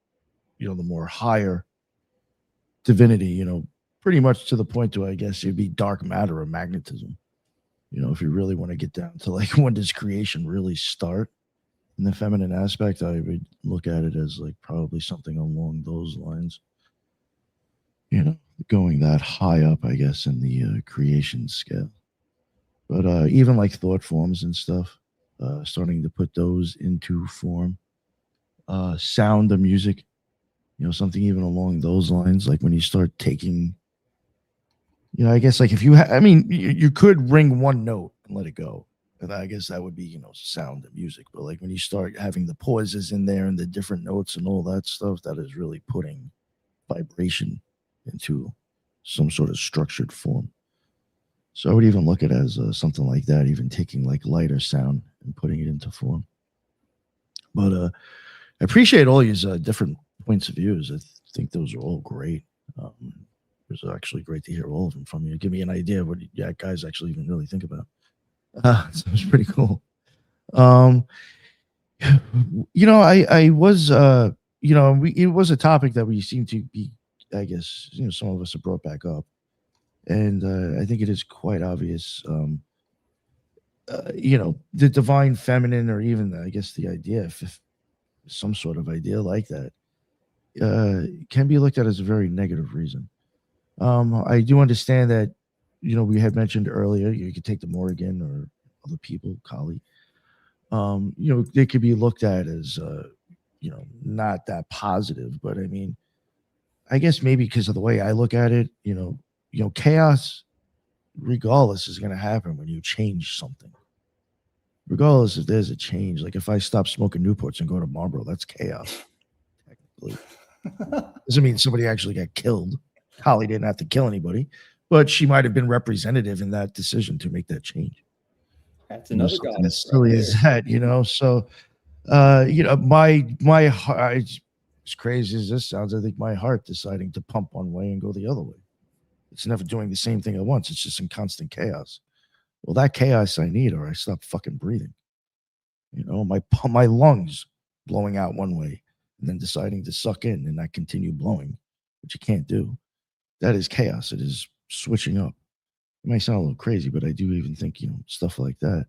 the more higher divinity, pretty much to the point to, I guess, it'd be dark matter or magnetism. If you really want to get down to like, when does creation really start in the feminine aspect, I would look at it as like probably something along those lines. Going that high up, I guess, in the creation scale. But even like thought forms and stuff, starting to put those into form. Sound of music, something even along those lines. Like when you start taking, I guess, like if you, you could ring one note and let it go. And I guess that would be, sound of music. But like when you start having the pauses in there and the different notes and all that stuff, that is really putting vibration into some sort of structured form. So I would even look at it as something like that, even taking like lighter sound and putting it into form. But I appreciate all these different points of views. I think those are all great. It was actually great to hear all of them from you. Give me an idea of what you guys actually even really think about. So it was pretty cool. I was, it was a topic that we seem to be, I guess, some of us have brought back up. And I think it is quite obvious the divine feminine, or even I guess the idea, if some sort of idea like that, can be looked at as a very negative reason. I do understand that, we had mentioned earlier, you could take the Morrigan or other people, Kali. They could be looked at as, not that positive. But I mean, I guess maybe because of the way I look at it, chaos, regardless, is going to happen when you change something. Regardless if there's a change, like if I stop smoking Newports and go to Marlboro, that's chaos. Technically, doesn't mean somebody actually got killed. Holly didn't have to kill anybody, but she might have been representative in that decision to make that change. That's another Something goddess as silly right as that, So, my heart, as crazy as this sounds, I think my heart deciding to pump one way and go the other way. It's never doing the same thing at once. It's just in constant chaos. Well, that chaos I need, or I stop fucking breathing. My lungs blowing out one way and then deciding to suck in and not continue blowing, which you can't do. That is chaos. It is switching up. It might sound a little crazy, but I do even think, stuff like that.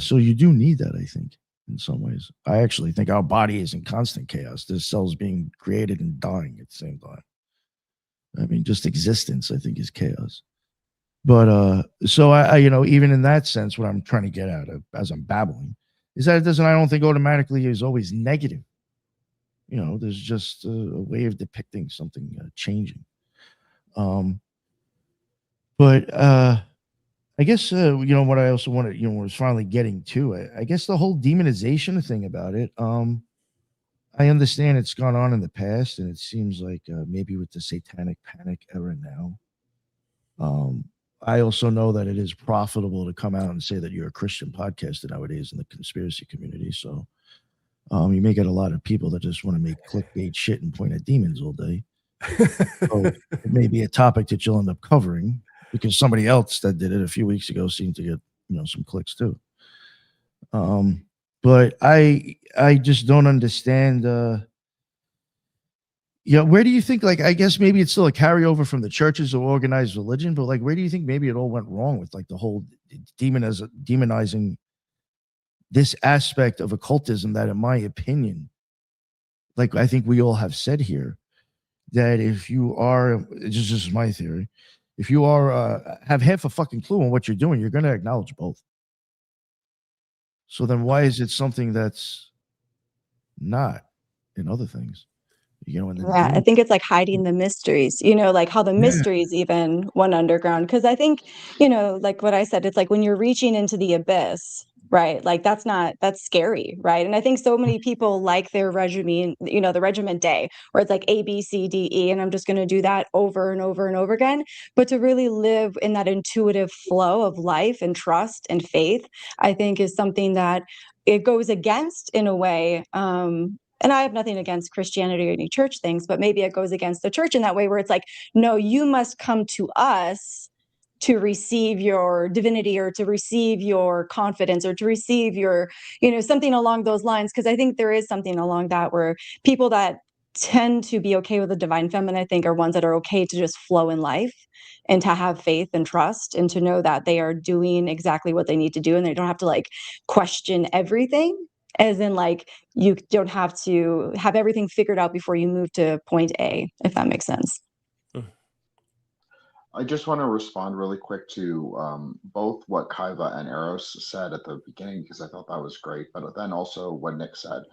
So you do need that, I think, in some ways. I actually think our body is in constant chaos. There's cells being created and dying at the same time. I mean, just existence, I think, is chaos. But so I even in that sense, what I'm trying to get at as I'm babbling is that I don't think automatically is always negative. There's just a way of depicting something changing. But I guess what I also wanted, was finally getting to it. I guess the whole demonization thing about it. I understand it's gone on in the past, and it seems like maybe with the satanic panic era now. I also know that it is profitable to come out and say that you're a Christian podcaster nowadays in the conspiracy community. So you may get a lot of people that just want to make clickbait shit and point at demons all day. So it may be a topic that you'll end up covering because somebody else that did it a few weeks ago seemed to get some clicks too. But I just don't understand. Where do you think, like, I guess maybe it's still a carryover from the churches or organized religion, but like, where do you think maybe it all went wrong with like the whole demonizing this aspect of occultism that, in my opinion, like I think we all have said here, that if you are, this is just my theory, if you are have half a fucking clue on what you're doing, you're going to acknowledge both. So then why is it something that's not in other things? I think it's like hiding the mysteries, like how the mysteries even went underground. Because I think, like what I said, it's like when you're reaching into the abyss, right? Like that's scary, right? And I think so many people like their regimen, the regiment day, where it's like A, B, C, D, E, and I'm just going to do that over and over and over again. But to really live in that intuitive flow of life and trust and faith, I think is something that it goes against in a way. And I have nothing against Christianity or any church things, but maybe it goes against the church in that way where it's like, no, you must come to us to receive your divinity or to receive your confidence or to receive your, something along those lines. Because I think there is something along that where people that tend to be okay with the divine feminine, I think, are ones that are okay to just flow in life and to have faith and trust and to know that they are doing exactly what they need to do and they don't have to like question everything. As in, like, you don't have to have everything figured out before you move to point A, if that makes sense. I just want to respond really quick to both what Kaiva and Eros said at the beginning, because I thought that was great, but then also what Nick said.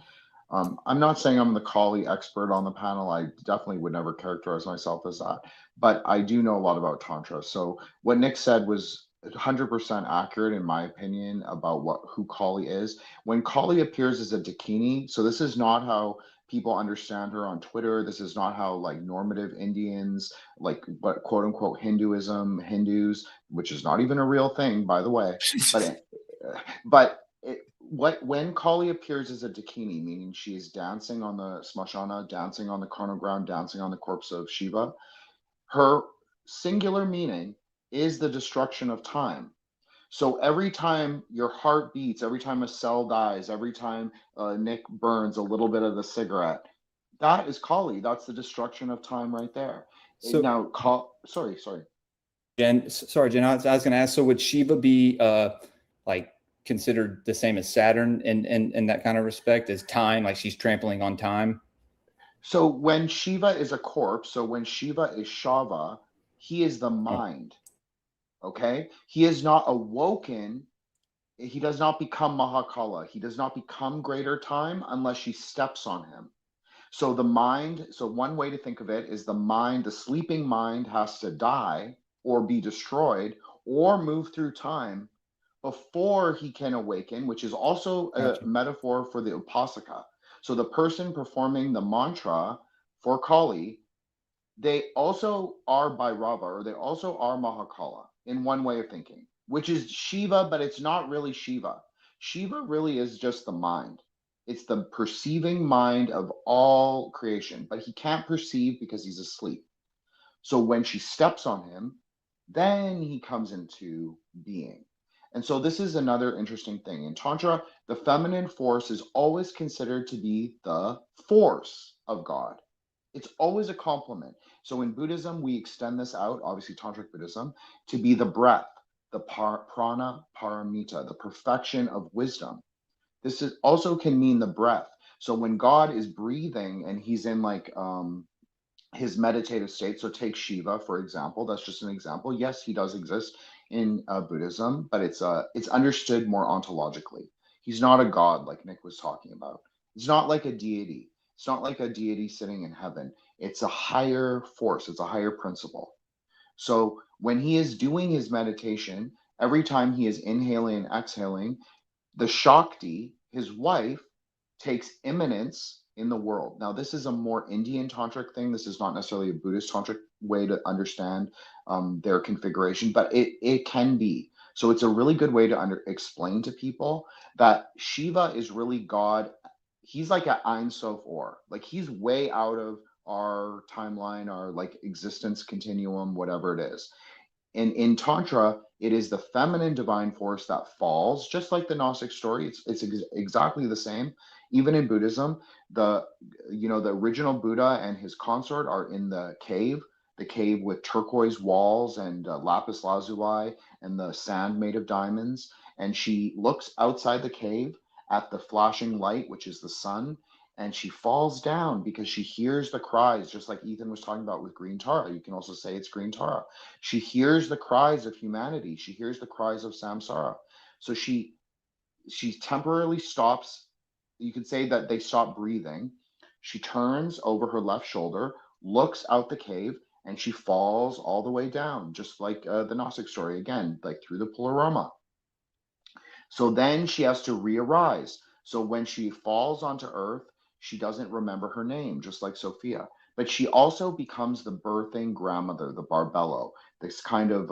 I'm not saying I'm the Kali expert on the panel. I definitely would never characterize myself as that, but I do know a lot about Tantra. So what Nick said was 100% accurate in my opinion about who Kali is. When Kali appears as a Dakini, so this is not how people understand her on Twitter. This is not how like normative Indians, like what quote unquote Hindus, which is not even a real thing, by the way, when Kali appears as a Dakini, meaning she is dancing on the Smashana, dancing on the carnal ground, dancing on the corpse of Shiva, her singular meaning is the destruction of time. So every time your heart beats, every time a cell dies, every time Nick burns a little bit of the cigarette, that is Kali. That's the destruction of time right there. So now, sorry. Jen, I was going to ask, so would Shiva be like considered the same as Saturn in that kind of respect, as time, like she's trampling on time? So when Shiva is a corpse, so when Shiva is Shava, he is the mind. Okay? He is not awoken. He does not become Mahakala. He does not become greater time unless she steps on him. So the mind, so one way to think of it is the mind, the sleeping mind has to die or be destroyed or move through time before he can awaken, which is also a metaphor for the Upasaka. So the person performing the mantra for Kali, they also are Bhairava, or they also are Mahakala in one way of thinking, which is Shiva, but it's not really Shiva. Shiva really is just the mind. It's the perceiving mind of all creation, but he can't perceive because he's asleep. So when she steps on him, then he comes into being. And so this is another interesting thing. In Tantra, the feminine force is always considered to be the force of God. It's always a complement. So in Buddhism, we extend this out, obviously Tantric Buddhism, to be the breath, the prana paramita, the perfection of wisdom. This is also can mean the breath. So when God is breathing and he's in like his meditative state, so take Shiva for example, that's just an example. Yes, he does exist in Buddhism, but it's understood more ontologically. He's not a god like Nick was talking about. It's not like a deity. It's not like a deity sitting in heaven. It's a higher force. It's a higher principle. So when he is doing his meditation, every time he is inhaling and exhaling, the Shakti, his wife, takes immanence in the world. Now, this is a more Indian tantric thing. This is not necessarily a Buddhist tantric way to understand their configuration, but it can be. So it's a really good way to explain to people that Shiva is really God. He's like an Ein Sof Or. Like he's way out of our timeline, our like existence continuum, whatever it is. And in Tantra, it is the feminine divine force that falls, just like the Gnostic story. It's exactly the same. Even in Buddhism, the original Buddha and his consort are in the cave with turquoise walls and lapis lazuli and the sand made of diamonds. And she looks outside the cave at the flashing light, which is the sun, and she falls down because she hears the cries, just like Ethan was talking about with Green Tara. You can also say it's Green Tara. She hears the cries of humanity. She hears the cries of samsara. So she temporarily stops. You could say that they stop breathing. She turns over her left shoulder, looks out the cave, and she falls all the way down, just like the Gnostic story, again, like through the pleroma. So then she has to re-arise. So when she falls onto earth, she doesn't remember her name, just like Sophia. But she also becomes the birthing grandmother, the Barbello, this kind of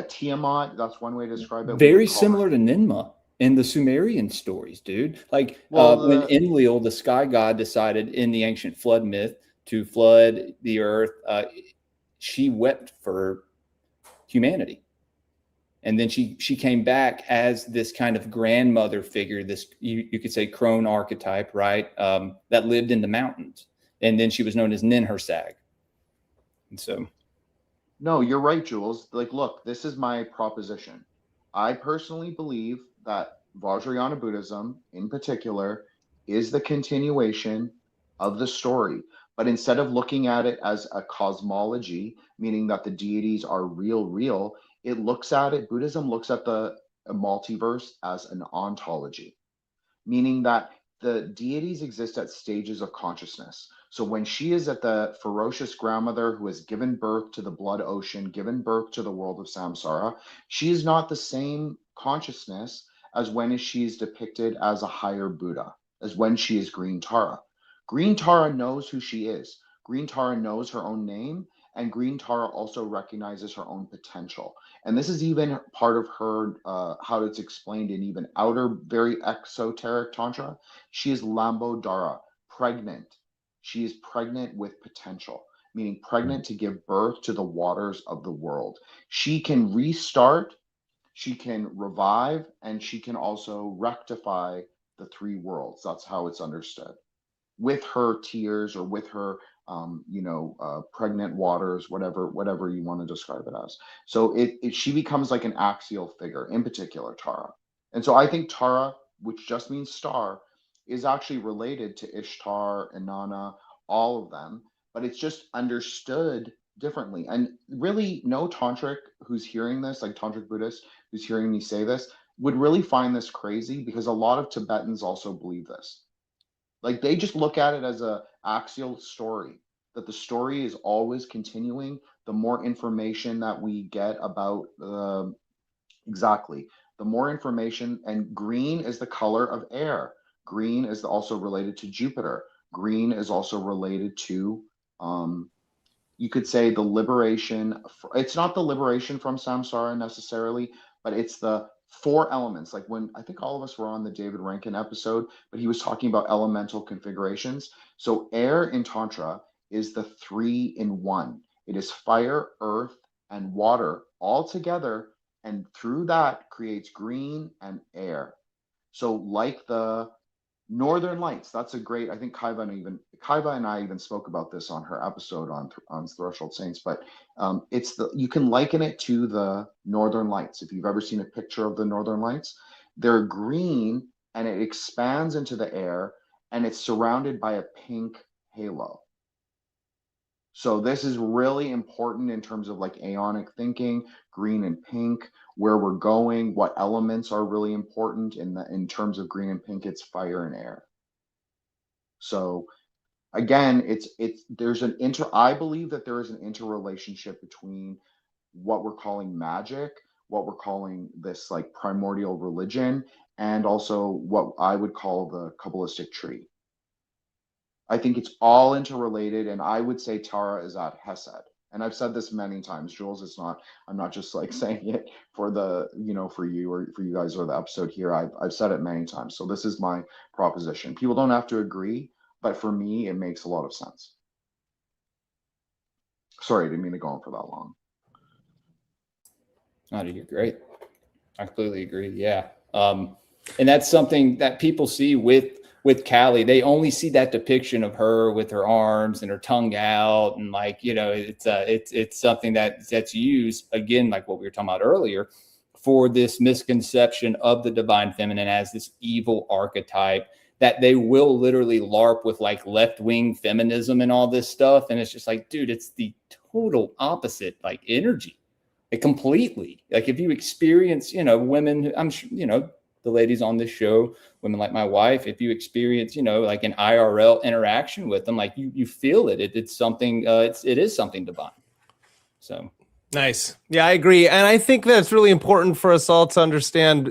Tiamat. That's one way to describe it. Very similar to Ninmah in the Sumerian stories, dude. Like when Enlil, the sky god, decided in the ancient flood myth to flood the earth, she wept for humanity. And then she came back as this kind of grandmother figure, this you could say crone archetype, right? That lived in the mountains. And then she was known as Ninhursag. And so, no, you're right, Jules. Like, look, this is my proposition. I personally believe that Vajrayana Buddhism, in particular, is the continuation of the story. But instead of looking at it as a cosmology, meaning that the deities are real, it looks at it, Buddhism looks at the multiverse as an ontology, meaning that the deities exist at stages of consciousness. So when she is at the ferocious grandmother who has given birth to the blood ocean, given birth to the world of samsara, she is not the same consciousness as when she is depicted as a higher Buddha, as when she is Green Tara. Green Tara knows who she is. Green Tara knows her own name, and Green Tara also recognizes her own potential. And this is even part of her, how it's explained in even outer, very exoteric Tantra. She is Lambodara, pregnant. She is pregnant with potential, meaning pregnant to give birth to the waters of the world. She can restart, she can revive, and she can also rectify the three worlds. That's how it's understood. with her tears or with her pregnant waters, whatever you want to describe it as. So she becomes like an axial figure, in particular Tara. And so I think Tara, which just means star, is actually related to Ishtar, Inanna, all of them, but it's just understood differently. And really, no tantric who's hearing this, like tantric Buddhist who's hearing me say this, would really find this crazy, because a lot of Tibetans also believe this. Like, they just look at it as a axial story, that the story is always continuing. The more information that we get about exactly, the more information. And green is the color of air. Green is also related to Jupiter. Green is also related to you could say the liberation. It's not the liberation from samsara necessarily, but it's the four elements. Like, when I think all of us were on the David Rankin episode, but he was talking about elemental configurations. So air in Tantra is the 3 in 1. It is fire, earth, and water all together, and through that creates green and air. So like the Northern Lights, that's a great, I think Kaiva and I even spoke about this on her episode on Threshold Saints, but you can liken it to the Northern Lights. If you've ever seen a picture of the Northern Lights, they're green and it expands into the air and it's surrounded by a pink halo. So this is really important in terms of like aeonic thinking, green and pink, where we're going, what elements are really important in terms of green and pink. It's fire and air. So again, I believe that there is an interrelationship between what we're calling magic, what we're calling this like primordial religion, and also what I would call the Kabbalistic tree. I think it's all interrelated, and I would say Tara is at Hesed. And I've said this many times, Jules. I'm not just like saying it for for you or for you guys or the episode here. I've said it many times. So this is my proposition. People don't have to agree, but for me, it makes a lot of sense. Sorry, I didn't mean to go on for that long. Oh, you're great. I completely agree. Yeah. And that's something that people see with Callie. They only see that depiction of her with her arms and her tongue out, and like, it's something that's used again, like what we were talking about earlier, for this misconception of the divine feminine as this evil archetype that they will literally LARP with, like left-wing feminism and all this stuff. And it's just like, dude, it's the total opposite, like energy. It completely, like, if you experience, women, I'm sure, the ladies on this show, women like my wife, if you experience, like an IRL interaction with them, like you feel it. It's something, it is something divine. So. Nice. Yeah, I agree. And I think that's really important for us all to understand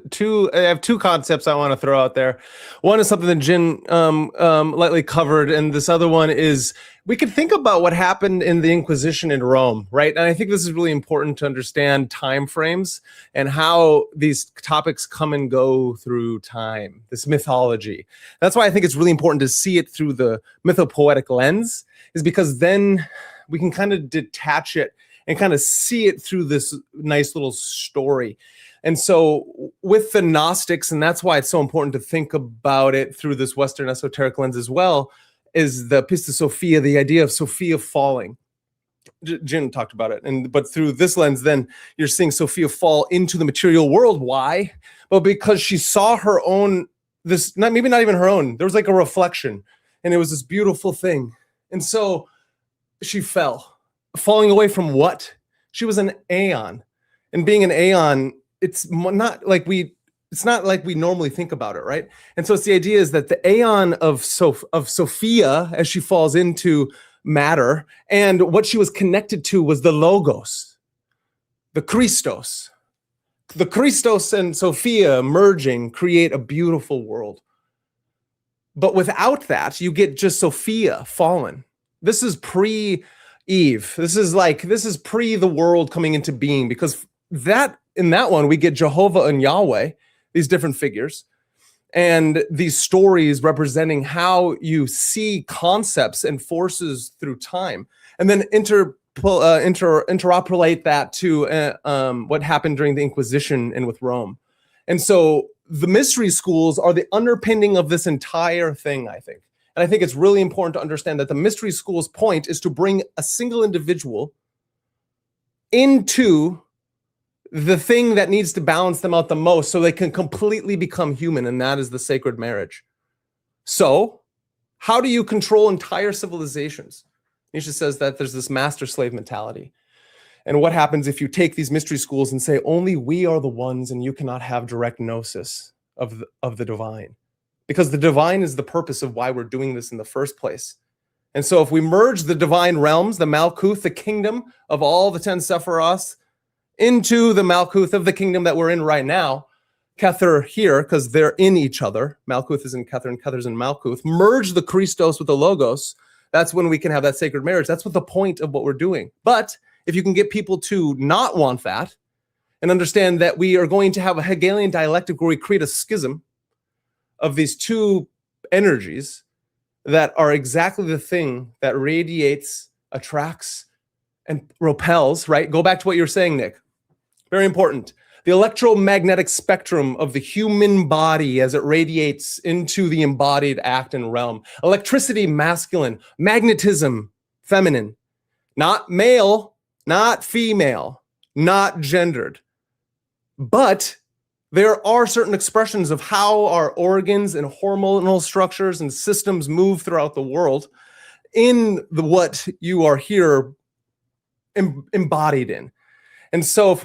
I have two concepts I want to throw out there. One is something that Jin lightly covered. And this other one is, we could think about what happened in the Inquisition in Rome, right? And I think this is really important to understand time frames and how these topics come and go through time, this mythology. That's why I think it's really important to see it through the mythopoetic lens, is because then we can kind of detach it and kind of see it through this nice little story. And so with the Gnostics, and that's why it's so important to think about it through this Western esoteric lens as well, is the Pista Sophia, the idea of Sophia falling. Jin talked about it. But through this lens, then you're seeing Sophia fall into the material world. Why? Well, because she saw her own, maybe not even her own, there was like a reflection, and it was this beautiful thing. And so she fell. Falling away from what? She was an aeon, and being an aeon, it's not like we normally think about it, right? And so it's the idea is that the aeon of Sophia, as she falls into matter, and what she was connected to was the logos, the Christos. The Christos and Sophia merging create a beautiful world. But without that, you get just Sophia fallen. This is pre-Eve. This is pre the world coming into being, because in that one we get Jehovah and Yahweh, these different figures, and these stories representing how you see concepts and forces through time, and then interopolate that to what happened during the Inquisition and with Rome. And so the mystery schools are the underpinning of this entire thing, I think. And I think it's really important to understand that the mystery school's point is to bring a single individual into the thing that needs to balance them out the most so they can completely become human, and that is the sacred marriage. So how do you control entire civilizations? Nietzsche says that there's this master-slave mentality. And what happens if you take these mystery schools and say, only we are the ones and you cannot have direct gnosis of the divine? Because the divine is the purpose of why we're doing this in the first place. And so if we merge the divine realms, the Malkuth, the kingdom of all the 10 Sephiroths, into the Malkuth of the kingdom that we're in right now, Kether here, because they're in each other, Malkuth is in Kether and Kether's in Malkuth, merge the Christos with the Logos, that's when we can have that sacred marriage. That's what the point of what we're doing. But if you can get people to not want that and understand that we are going to have a Hegelian dialectic where we create a schism of these two energies that are exactly the thing that radiates, attracts, and repels, right? Go back to what you were saying, Nick. Very important. The electromagnetic spectrum of the human body as it radiates into the embodied act and realm. Electricity, masculine. Magnetism, feminine. Not male, not female, not gendered. But there are certain expressions of how our organs and hormonal structures and systems move throughout the world in what you are here embodied in. And so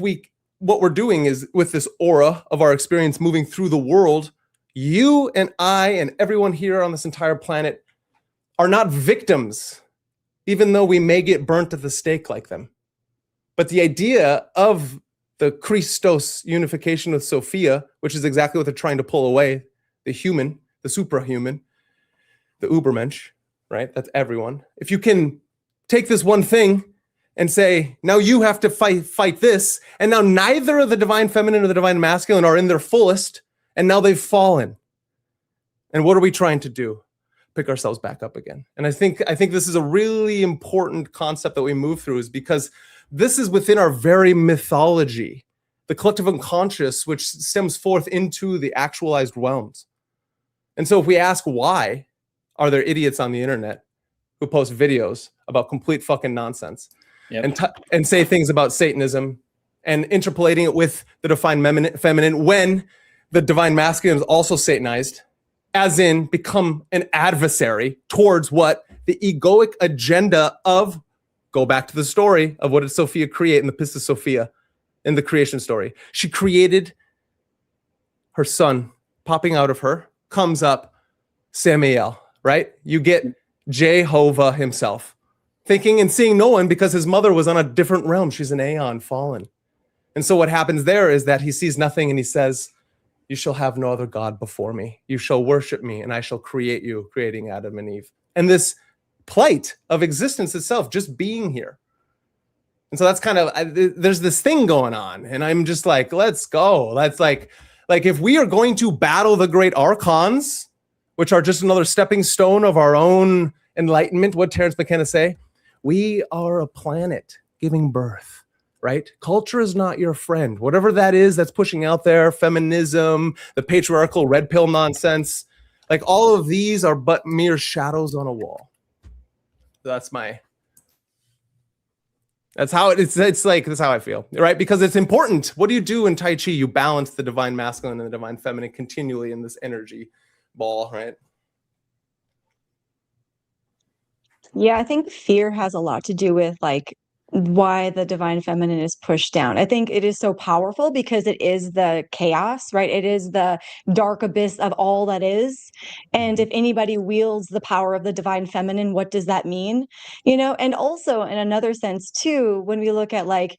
what we're doing is with this aura of our experience moving through the world, you and I and everyone here on this entire planet are not victims, even though we may get burnt at the stake like them. But the idea of the Christos unification with Sophia, which is exactly what they're trying to pull away, the human, the suprahuman, the Ubermensch, right? That's everyone. If you can take this one thing and say, now you have to fight this, and now neither of the divine feminine or the divine masculine are in their fullest, and now they've fallen. And what are we trying to do? Pick ourselves back up again. And I think this is a really important concept that we move through, is because this is within our very mythology, the collective unconscious, which stems forth into the actualized realms. And so if we ask why are there idiots on the internet who post videos about complete fucking nonsense, yep, and say things about Satanism and interpolating it with the divine feminine when the divine masculine is also Satanized, as in become an adversary towards what the egoic agenda of, go back to the story of what did Sophia create in the Pistis Sophia in the creation story. She created her son popping out of her, comes up Samael, right? You get Jehovah himself, thinking and seeing no one because his mother was on a different realm. She's an aeon fallen. And so what happens there is that he sees nothing and he says, you shall have no other God before me. You shall worship me and I shall create you, creating Adam and Eve. And this plight of existence itself, just being here. And so that's kind of, there's this thing going on. And I'm just like, let's go. That's like if we are going to battle the great archons, which are just another stepping stone of our own enlightenment, what Terence McKenna say? We are a planet giving birth, right? Culture is not your friend. Whatever that is that's pushing out there, feminism, the patriarchal red pill nonsense, like all of these are but mere shadows on a wall. That's how it's like, that's how I feel, right? Because it's important. What do you do in Tai Chi? You balance the divine masculine and the divine feminine continually in this energy ball, right? Yeah, I think fear has a lot to do with like why the divine feminine is pushed down. I think it is so powerful because it is the chaos, right? It is the dark abyss of all that is. And if anybody wields the power of the divine feminine, what does that mean? You know, and also in another sense too, when we look at like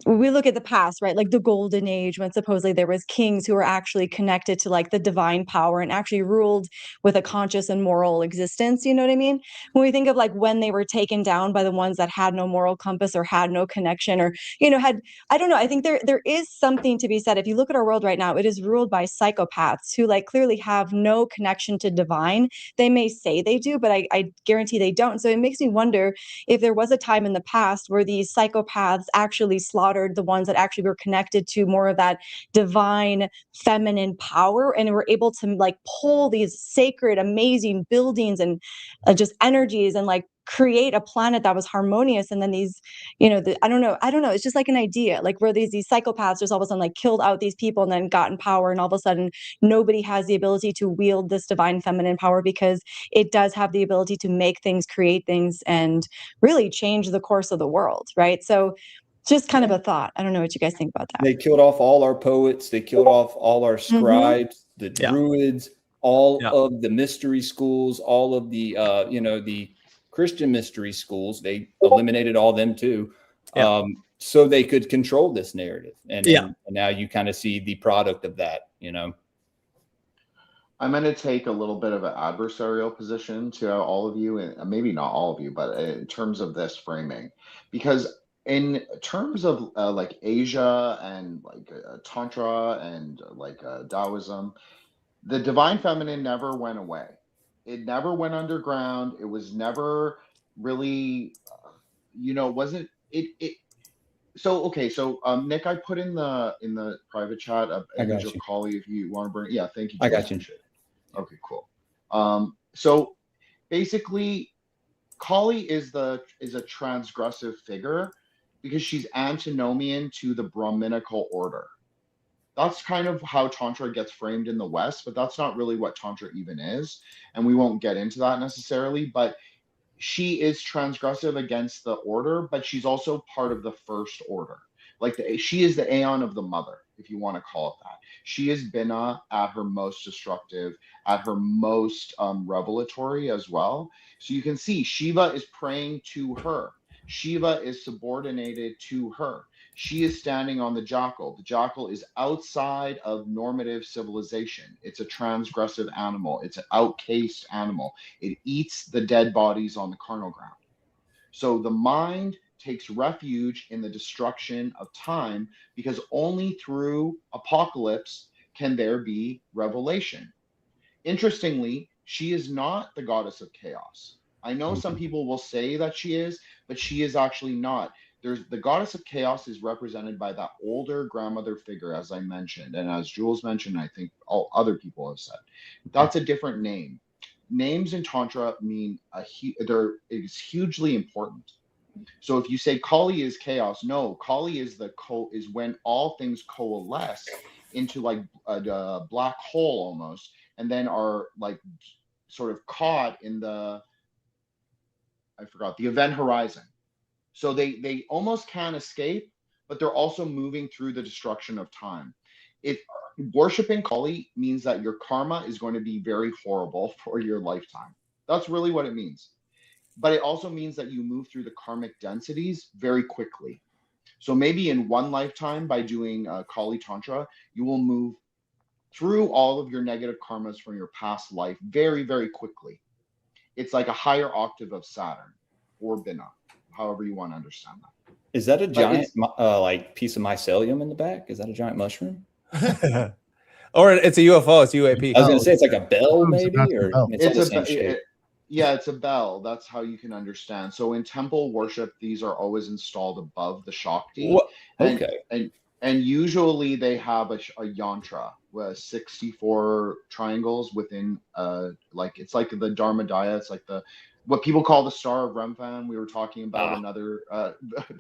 we look at the past, right? Like the golden age when supposedly there was kings who were actually connected to like the divine power and actually ruled with a conscious and moral existence. You know what I mean? When we think of like when they were taken down by the ones that had no moral compass or had no connection or, you know, I don't know. I think there is something to be said. If you look at our world right now, it is ruled by psychopaths who like clearly have no connection to divine. They may say they do, but I guarantee they don't. So it makes me wonder if there was a time in the past where these psychopaths actually slaughtered the ones that actually were connected to more of that divine feminine power, and were able to like pull these sacred, amazing buildings and just energies and like create a planet that was harmonious. And then these, I don't know, it's just like an idea, like where these psychopaths just all of a sudden like killed out these people and then got in power, and all of a sudden nobody has the ability to wield this divine feminine power, because it does have the ability to make things, create things, and really change the course of the world, right? So just kind of a thought. I don't know what you guys think about that. They killed off all our poets. They killed off all our scribes, the Yeah. druids, all Yeah. of the mystery schools, all of the the Christian mystery schools. They eliminated all them too, Yeah. so they could control this narrative. And now you kind of see the product of that. I'm going to take a little bit of an adversarial position to all of you, and maybe not all of you, but in terms of this framing, because in terms of like Asia and like Tantra and like Taoism, the divine feminine never went away. It never went underground. It was never really, wasn't it? So okay, so Nick, I put in the private chat an image of Kali if you want to bring. Yeah, thank you. I got you. Okay, cool. So basically, Kali is a transgressive figure because she's antinomian to the Brahminical order. That's kind of how Tantra gets framed in the West, but that's not really what Tantra even is, and we won't get into that necessarily. But she is transgressive against the order, but she's also part of the first order. Like she is the aeon of the mother, if you want to call it that. She is Binah at her most destructive, at her most revelatory as well. So you can see Shiva is praying to her. Shiva is subordinated to her. She is standing on the jackal. The jackal is outside of normative civilization. It's a transgressive animal. It's an outcast animal. It eats the dead bodies on the carnal ground. So the mind takes refuge in the destruction of time, because only through apocalypse can there be revelation. Interestingly, she is not the goddess of chaos. I know some people will say that she is, but she is actually not. The goddess of chaos is represented by that older grandmother figure, as I mentioned, and as Jules mentioned, I think all other people have said. That's a different name. Names in Tantra mean is hugely important. So if you say Kali is chaos, no, Kali is is when all things coalesce into like a black hole almost, and then are like sort of caught in the event horizon. So they almost can't escape, but they're also moving through the destruction of time. Worshipping Kali means that your karma is going to be very horrible for your lifetime. That's really what it means. But it also means that you move through the karmic densities very quickly. So maybe in one lifetime, by doing Kali Tantra, you will move through all of your negative karmas from your past life very, very quickly. It's like a higher octave of Saturn or Binah, however you want to understand that. Is that a giant like piece of mycelium in the back? Is that a giant mushroom? Or it's a UFO, it's UAP. I was going to say it's like a bell, maybe, or it's all the same shape. Yeah, it's a bell. That's how you can understand. So in temple worship, these are always installed above the Shakti. And usually they have a yantra with 64 triangles within like it's like the Dharmadaya. It's like what people call the Star of Remphan. We were talking about another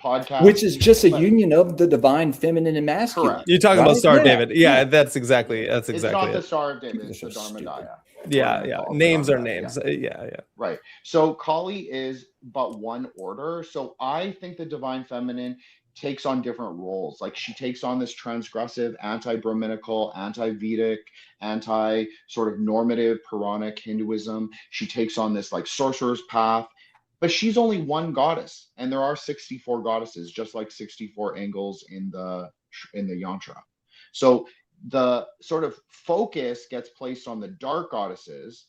podcast, which is just a union of the divine feminine and masculine. Correct. You're talking about Star of David. Yeah, that's exactly it's not the Star of David, it's the Dharmadaya. Yeah. Names are names. Yeah. Right. So Kali is but one order. So I think the divine feminine takes on different roles. Like she takes on this transgressive, anti-Brahminical, anti-Vedic, sort of normative Puranic Hinduism. She takes on this like sorcerer's path, but she's only one goddess, and there are 64 goddesses, just like 64 angles in the yantra. So the sort of focus gets placed on the dark goddesses,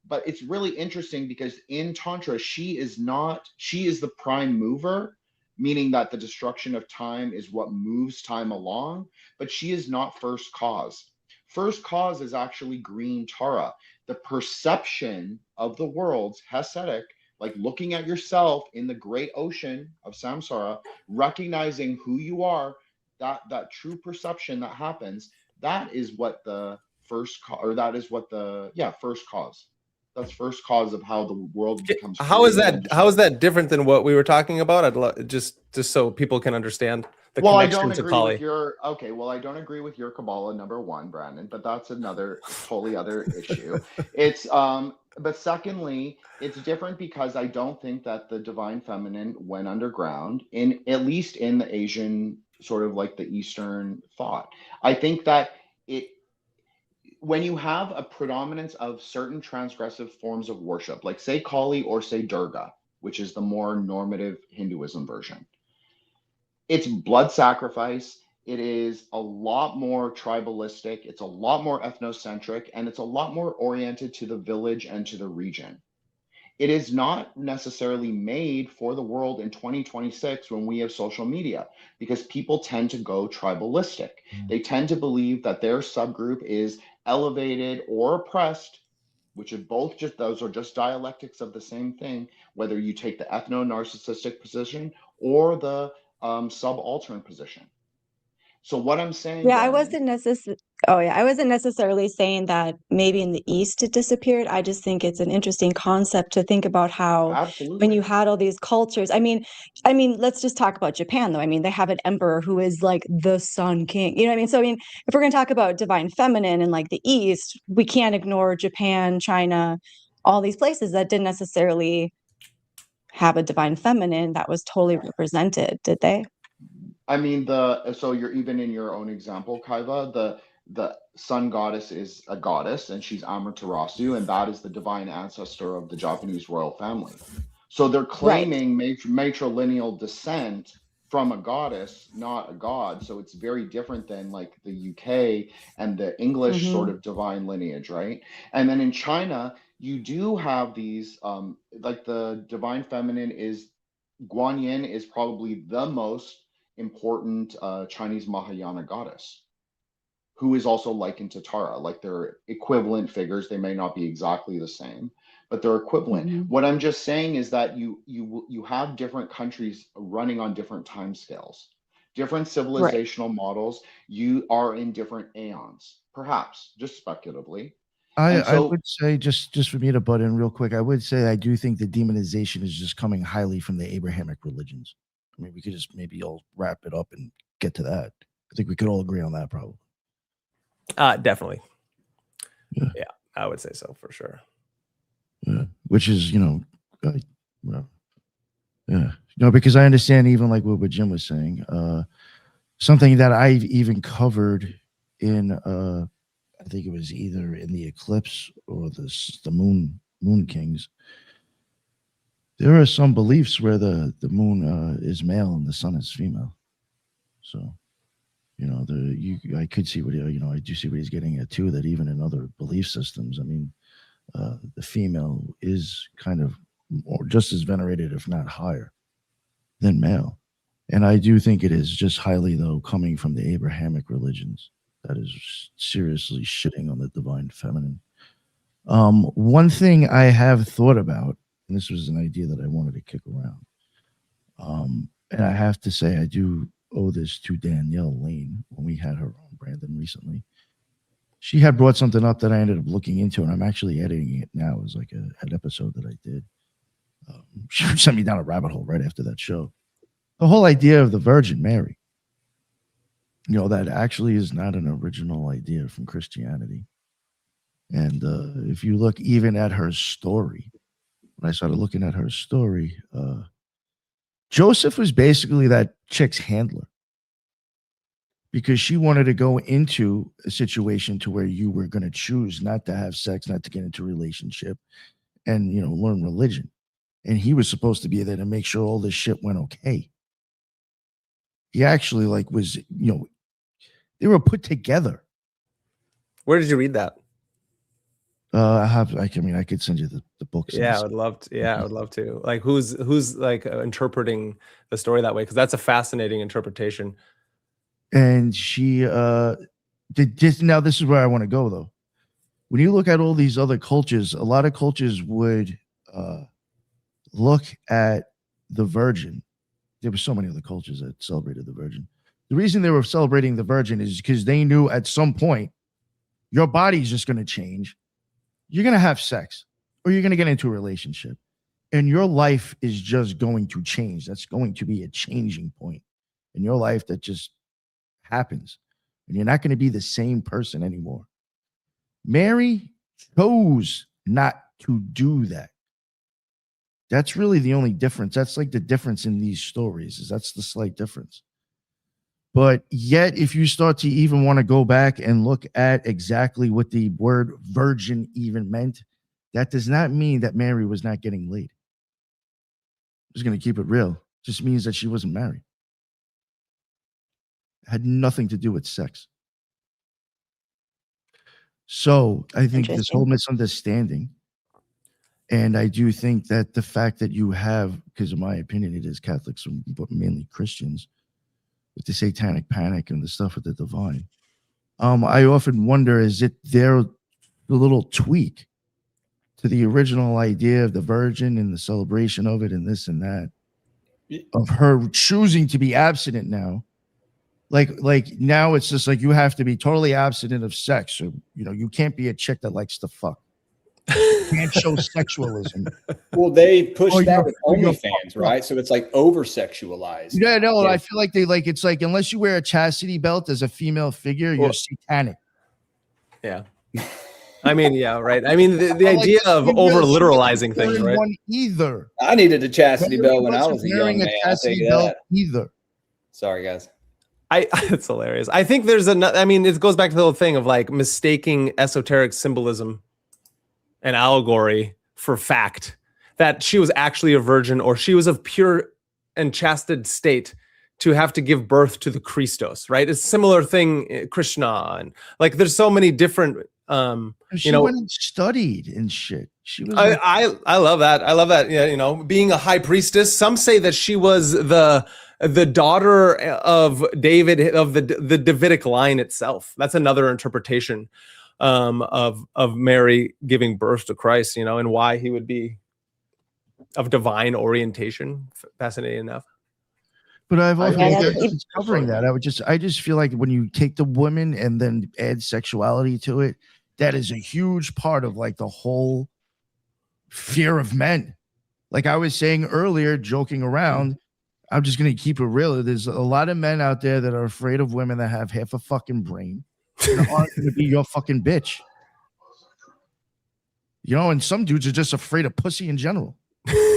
but it's really interesting because in Tantra, she is the prime mover, meaning that the destruction of time is what moves time along, but she is not first cause. First cause is actually green Tara. The perception of the worlds, Hasidic, like looking at yourself in the great ocean of samsara, recognizing who you are, that true perception that happens, that is what the first or that is what the first cause. That's first cause of how the world becomes How is created and that? How is destroyed. that different than what we were talking about? I'd love just so people can understand the Well, I connection don't to agree with Kali. your okay. Well, I don't agree with your Kabbalah number one, Brandon, but that's another totally other issue. It's but secondly, it's different because I don't think that the divine feminine went underground in at least in the Asian sort of like the Eastern thought. I think that it when you have a predominance of certain transgressive forms of worship, like say Kali or say Durga, which is the more normative Hinduism version, it's blood sacrifice. It is a lot more tribalistic. It's a lot more ethnocentric, and it's a lot more oriented to the village and to the region. It is not necessarily made for the world in 2026 when we have social media, because people tend to go tribalistic. They tend to believe that their subgroup is elevated or oppressed, which are both just those are just dialectics of the same thing, whether you take the ethno-narcissistic position or the subaltern position. So what I'm saying, Yeah, Brandon, I wasn't necessarily saying that maybe in the East it disappeared. I just think it's an interesting concept to think about how when you absolutely. had all these cultures, let's just talk about Japan though. I mean, they have an emperor who is like the Sun King. You know what I mean? So I mean, if we're going to talk about divine feminine and like the East, we can't ignore Japan, China, all these places that didn't necessarily have a divine feminine that was totally represented, did they? I mean, so you're even in your own example, Kaiva, the sun goddess is a goddess and she's Amaterasu, and that is the divine ancestor of the Japanese royal family. So they're Right. claiming matrilineal descent from a goddess, not a god. So it's very different than like the UK and the English sort Hmm. of divine lineage, right? And then in China, you do have these, like the divine feminine is Guanyin is probably the most important Chinese Mahayana goddess, who is also likened to Tara. Like they're equivalent figures. They may not be exactly the same, but they're equivalent. Hmm. What I'm just saying is that you have different countries running on different time scales, different Right. civilizational models. You are in different aeons, perhaps just speculatively. And I so would say just for me to butt in real quick, I would say I do think the demonization is just coming highly from the Abrahamic religions. I mean, we could just maybe all wrap it up and get to that. I think we could all agree on that, probably. Definitely. Yeah. Yeah, I would say so for sure. Yeah. Which is, well, yeah, because I understand even like what Jim was saying. Something that I've even covered in, I think it was either in the eclipse or the moon kings. There are some beliefs where the moon is male and the sun is female. So, I could see what I do see what he's getting at too. That even in other belief systems, I mean, the female is kind of just as venerated, if not higher, than male. And I do think it is just highly though coming from the Abrahamic religions that is seriously shitting on the divine feminine. One thing I have thought about, and this was an idea that I wanted to kick around. And I have to say, I do owe this to Danielle Lane when we had her on Brandon recently. She had brought something up that I ended up looking into, and I'm actually editing it now as like an episode that I did. She sent me down a rabbit hole right after that show. The whole idea of the Virgin Mary, that actually is not an original idea from Christianity. And if you look even at her story, when I started looking at her story, Joseph was basically that chick's handler because she wanted to go into a situation to where you were going to choose not to have sex, not to get into a relationship, and learn religion. And he was supposed to be there to make sure all this shit went okay. He actually was, they were put together. Where did you read that? I could send you the books. Yeah, I would love to. Yeah, I would love to. Like, who's like interpreting the story that way? Because that's a fascinating interpretation. And she did this. Now, this is where I want to go, though. When you look at all these other cultures, a lot of cultures would look at the Virgin, there were so many other cultures that celebrated the Virgin. The reason they were celebrating the Virgin is because they knew at some point your body's just going to change. You're going to have sex or you're going to get into a relationship and your life is just going to change. That's going to be a changing point in your life that just happens. And you're not going to be the same person anymore. Mary chose not to do that. That's really the only difference. That's like the difference in these stories, is that's the slight difference. But yet, if you start to even want to go back and look at exactly what the word virgin even meant, that does not mean that Mary was not getting laid. I'm just going to keep it real. It just means that she wasn't married. It had nothing to do with sex. So I think this whole misunderstanding, and I do think that the fact that you have, because in my opinion, it is Catholics, but mainly Christians, with the satanic panic and the stuff with the divine. I often wonder, is it their little tweak to the original idea of the Virgin and the celebration of it and this and that, of her choosing to be abstinent now? Like now it's just like you have to be totally abstinent of sex. Or, you can't be a chick that likes to fuck. You can't show sexualism. Well, they push that with you're OnlyFans, right? So it's like over sexualized. Yeah, no, I feel like it's like unless you wear a chastity belt as a female figure, you're satanic. Yeah. I mean, yeah, right. I mean, the idea of over literalizing things, right? One either. I needed a chastity belt when I was a young man. I'll tell you that. Either. Sorry, guys. It's hilarious. I think there's another. I mean, it goes back to the whole thing of like mistaking esoteric symbolism and allegory for fact that she was actually a virgin or she was of pure and chasted state to have to give birth to the Christos, right? It's a similar thing, Krishna, and like there's so many different. She went and studied and shit. She was. I love that. I love that. Yeah, being a high priestess. Some say that she was the daughter of David, of the Davidic line itself. That's another interpretation of Mary giving birth to Christ. And why he would be of divine orientation. Fascinating enough. But I've often covering that. I just feel like when you take the women and then add sexuality to it, that is a huge part of like the whole fear of men. Like I was saying earlier, joking around, I'm just going to keep it real. There's a lot of men out there that are afraid of women that have half a fucking brain and aren't going to be your fucking bitch. And some dudes are just afraid of pussy in general.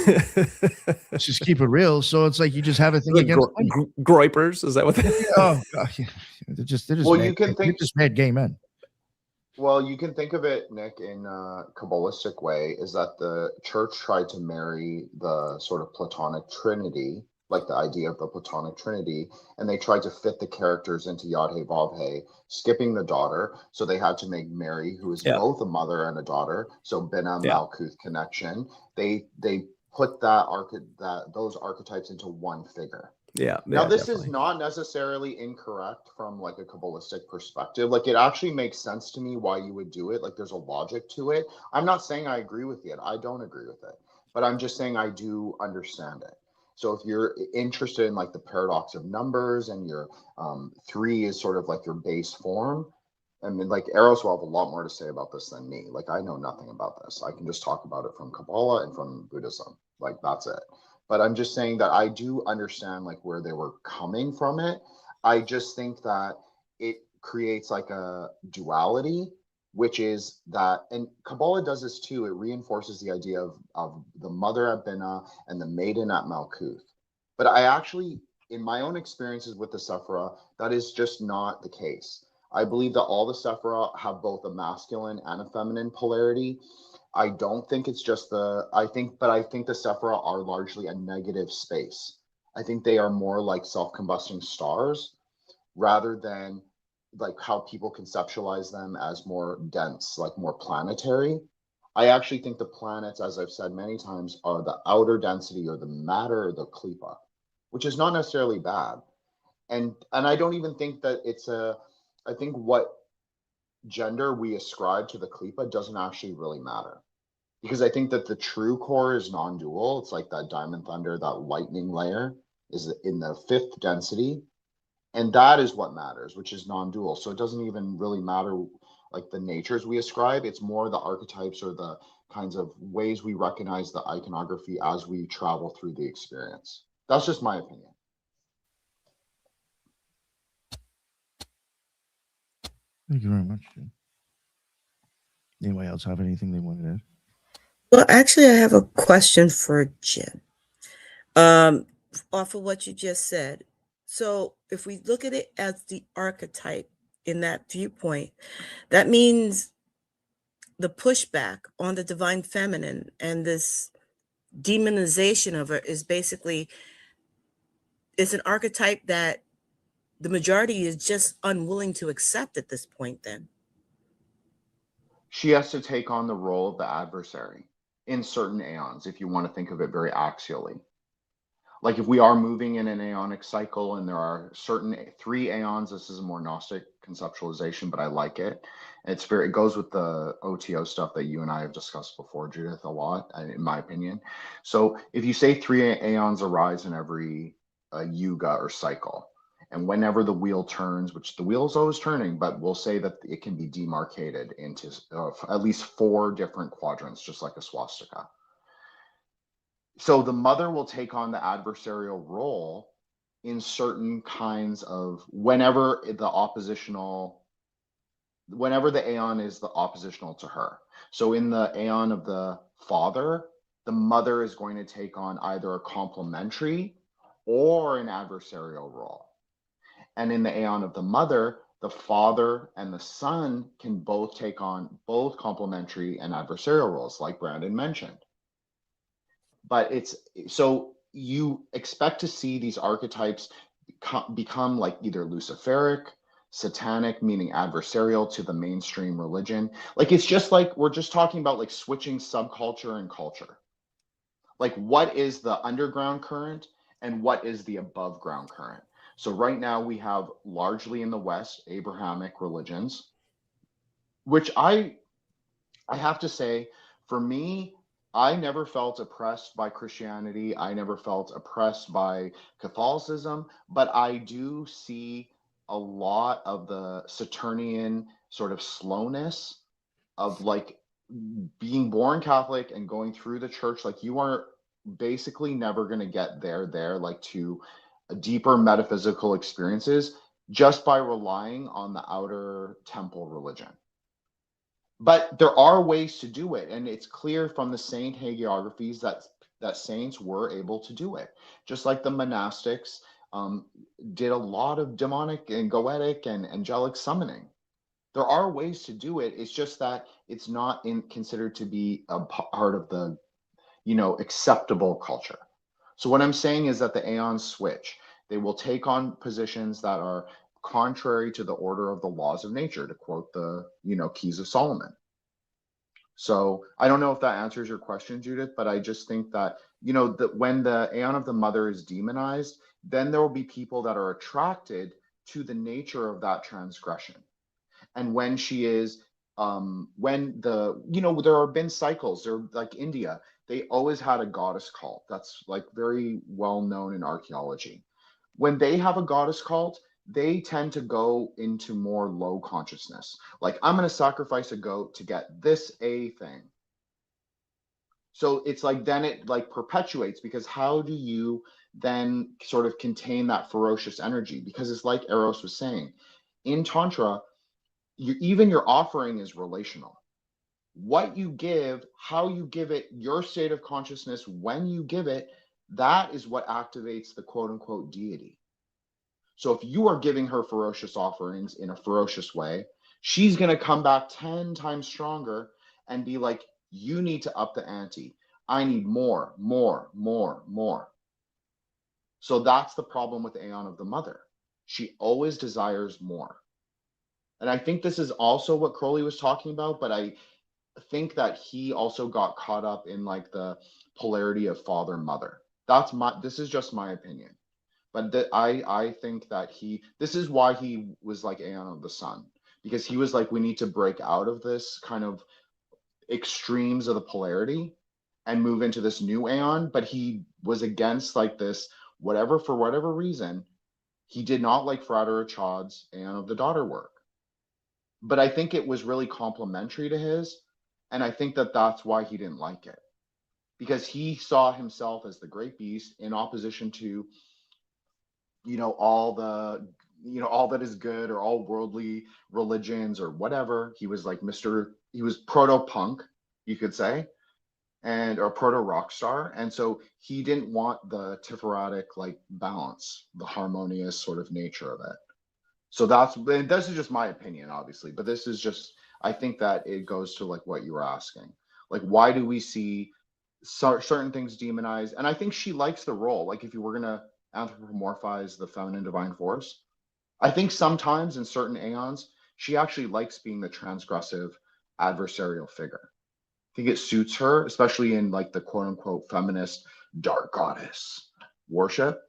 Let's just keep it real. So it's like you just have a thing against groipers. Is that what? Oh, God. They're just mad gay men. Well, you can think of it, Nick, in a Kabbalistic way, is that the church tried to marry the sort of Platonic Trinity, like the idea of the Platonic Trinity, and they tried to fit the characters into Yod He Vav He, skipping the daughter. So they had to make Mary, who is both a mother and a daughter, so Bina Malkuth connection. They put those archetypes into one figure. Now this definitely is not necessarily incorrect from like a Kabbalistic perspective. Like it actually makes sense to me why you would do it. Like there's a logic to it. I'm not saying I agree with it. I don't agree with it, but I'm just saying I do understand it. So if you're interested in like the paradox of numbers and your 3 is sort of like your base form, I mean, like Eros will have a lot more to say about this than me. Like I know nothing about this. I can just talk about it from Kabbalah and from Buddhism. Like that's it. But I'm just saying that I do understand like where they were coming from it. I just think that it creates like a duality, which is that, and Kabbalah does this too. It reinforces the idea of the mother at Bina and the maiden at Malkuth. But I actually, in my own experiences with the Sephirah, that is just not the case. I believe that all the Sephirah have both a masculine and a feminine polarity. I don't think it's just I think the Sephirah are largely a negative space. I think they are more like self-combusting stars rather than like how people conceptualize them as more dense, like more planetary. I actually think the planets, as I've said many times, are the outer density or the matter or the klipa, which is not necessarily bad. And I don't even think that I think what gender we ascribe to the klipa doesn't actually really matter. because I think that the true core is non-dual. It's like that diamond thunder, that lightning layer is in the 5th density. And that is what matters, which is non-dual. So it doesn't even really matter like the natures we ascribe. It's more the archetypes or the kinds of ways we recognize the iconography as we travel through the experience. That's just my opinion. Thank you very much, Jim. Anybody else have anything they wanted to add? Well, actually, I have a question for Jim. Off of what you just said. So if we look at it as the archetype in that viewpoint, that means the pushback on the divine feminine and this demonization of it is basically, it's an archetype that the majority is just unwilling to accept at this point then. She has to take on the role of the adversary in certain aeons, if you want to think of it very axially. Like if we are moving in an aeonic cycle and there are certain 3 aeons, this is a more Gnostic conceptualization, but I like it. It goes with the OTO stuff that you and I have discussed before, Judith, a lot, in my opinion. So if you say 3 aeons arise in every yuga or cycle, and whenever the wheel turns, which the wheel is always turning, but we'll say that it can be demarcated into at least 4 different quadrants, just like a swastika. So the mother will take on the adversarial role in certain kinds of whenever the aeon is the oppositional to her. So in the aeon of the father, the mother is going to take on either a complementary or an adversarial role. And in the aeon of the mother, the father and the son can both take on both complementary and adversarial roles, like Brandon mentioned. But it's so you expect to see these archetypes become like either Luciferic, satanic, meaning adversarial to the mainstream religion. Like it's just like we're just talking about like switching subculture and culture. Like what is the underground current and what is the above ground current? So right now we have largely in the West Abrahamic religions, which I have to say, for me, I never felt oppressed by Christianity. I never felt oppressed by Catholicism, but I do see a lot of the Saturnian sort of slowness of like being born Catholic and going through the church. Like you are basically never going to get there, like to deeper metaphysical experiences just by relying on the outer temple religion. But there are ways to do it, and it's clear from the saint hagiographies that saints were able to do it. Just like the monastics did a lot of demonic and goetic and angelic summoning. There are ways to do it. It's just that it's not considered to be a part of the, acceptable culture. So what I'm saying is that the aeons switch. They will take on positions that are contrary to the order of the laws of nature, to quote the, Keys of Solomon. So I don't know if that answers your question, Judith, but I just think that, that when the aeon of the mother is demonized, then there will be people that are attracted to the nature of that transgression. And when she is, there have been cycles, there like India, they always had a goddess cult. That's like very well known in archaeology. When they have a goddess cult, they tend to go into more low consciousness. Like, I'm going to sacrifice a goat to get this a thing. So it's like, then it like perpetuates, because how do you then sort of contain that ferocious energy? Because it's like Eros was saying, in Tantra, even your offering is relational. What you give, how you give it, your state of consciousness when you give it, that is what activates the quote unquote deity. So if you are giving her ferocious offerings in a ferocious way, she's going to come back 10 times stronger and be like, you need to up the ante. I need more, more, more, more. So that's the problem with Aeon of the Mother. She always desires more. And I think this is also what Crowley was talking about, but I think that he also got caught up in like the polarity of father mother. This is just my opinion. But I think that this is why he was like Aeon of the Sun, because he was like, we need to break out of this kind of extremes of the polarity and move into this new aeon, but he was against like this, whatever, for whatever reason, he did not like Frater Chad's Aeon of the Daughter work. But I think it was really complementary to his, and I think that that's why he didn't like it, because he saw himself as the great beast in opposition to, all the, all that is good or all worldly religions or whatever. He was like he was proto-punk, you could say, or proto-rock star. And so he didn't want the Tiferatic like balance, the harmonious sort of nature of it. So this is just my opinion, obviously, but this is just, I think that it goes to like what you were asking. Like, why do we see certain things demonized? And I think she likes the role. Like, if you were going to anthropomorphize the feminine divine force, I think sometimes in certain aeons, she actually likes being the transgressive adversarial figure. I think it suits her, especially in like the quote unquote feminist dark goddess worship.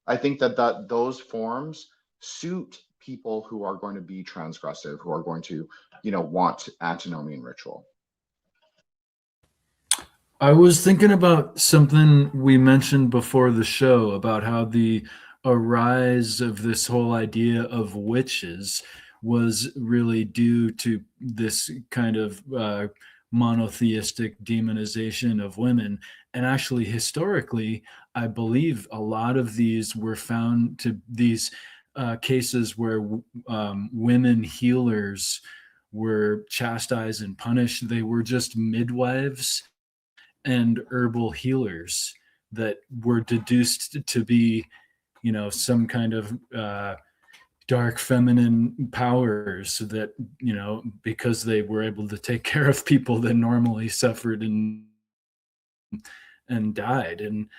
I think that those forms suit people who are going to be transgressive, who are going to, want antinomian ritual. I was thinking about something we mentioned before the show about how the arise of this whole idea of witches was really due to this kind of monotheistic demonization of women. And actually, historically, I believe a lot of these were found to these cases where women healers were chastised and punished. They were just midwives and herbal healers that were deduced to be, some kind of dark feminine powers that, because they were able to take care of people that normally suffered and died. And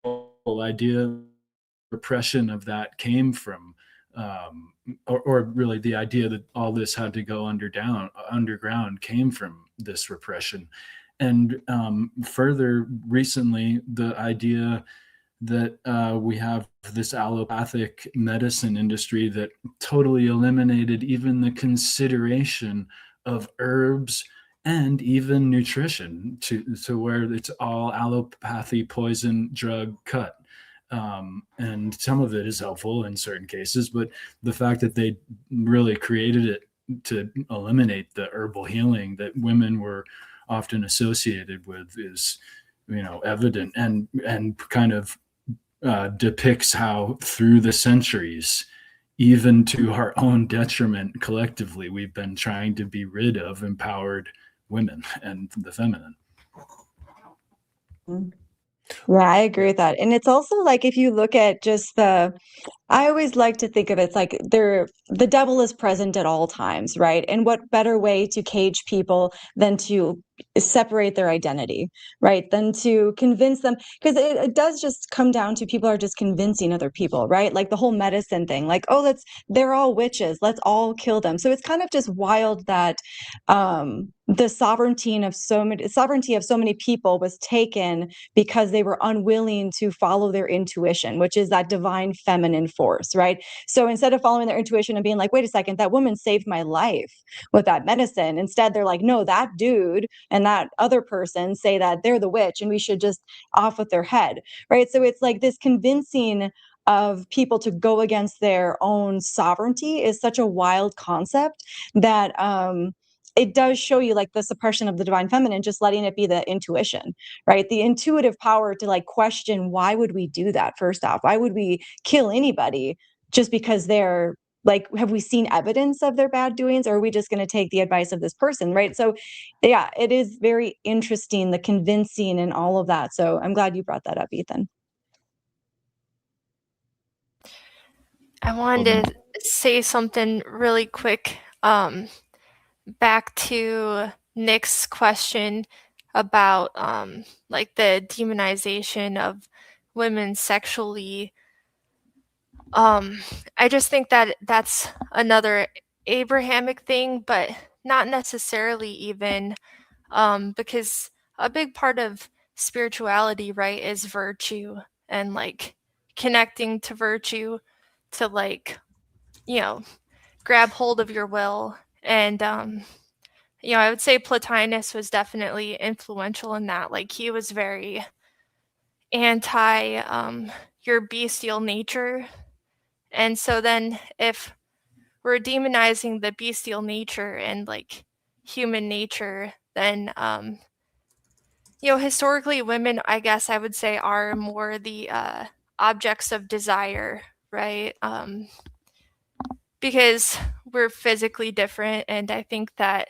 the whole idea of repression of that came from, or really the idea that all this had to go underground came from this repression. And further recently, the idea that we have this allopathic medicine industry that totally eliminated even the consideration of herbs and even nutrition to where it's all allopathy, poison, drug, cut. And some of it is helpful in certain cases, but the fact that they really created it to eliminate the herbal healing that women were often associated with is, evident and kind of depicts how through the centuries, even to our own detriment, collectively, we've been trying to be rid of empowered women and the feminine. Yeah, I agree with that. And it's also like if you look at just I always like to think of it, it's like the devil is present at all times, right? And what better way to cage people than to separate their identity, right? Than to convince them, because it does just come down to people are just convincing other people, right? Like the whole medicine thing, like, oh, they're all witches, let's all kill them. So it's kind of just wild that the sovereignty of so many people was taken because they were unwilling to follow their intuition, which is that divine feminine force, right? So instead of following their intuition and being like, wait a second, that woman saved my life with that medicine, instead they're like, no, that dude and that other person say that they're the witch and we should just off with their head, right? So it's like this convincing of people to go against their own sovereignty is such a wild concept that it does show you like the suppression of the divine feminine, just letting it be the intuition, right? The intuitive power to like question, why would we do that? First off, why would we kill anybody just because they're like, have we seen evidence of their bad doings, or are we just going to take the advice of this person, right? So yeah, it is very interesting, the convincing and all of that. So I'm glad you brought that up, Ethan. I wanted to say something really quick. Back to Nick's question about like the demonization of women sexually. I just think that that's another Abrahamic thing, but not necessarily even, because a big part of spirituality, right, is virtue and like connecting to virtue to like, grab hold of your will and I would say Plotinus was definitely influential in that. Like, he was very anti your bestial nature. And so then if we're demonizing the bestial nature and like human nature, then historically women, I guess I would say, are more the objects of desire, right? Because we're physically different, and I think that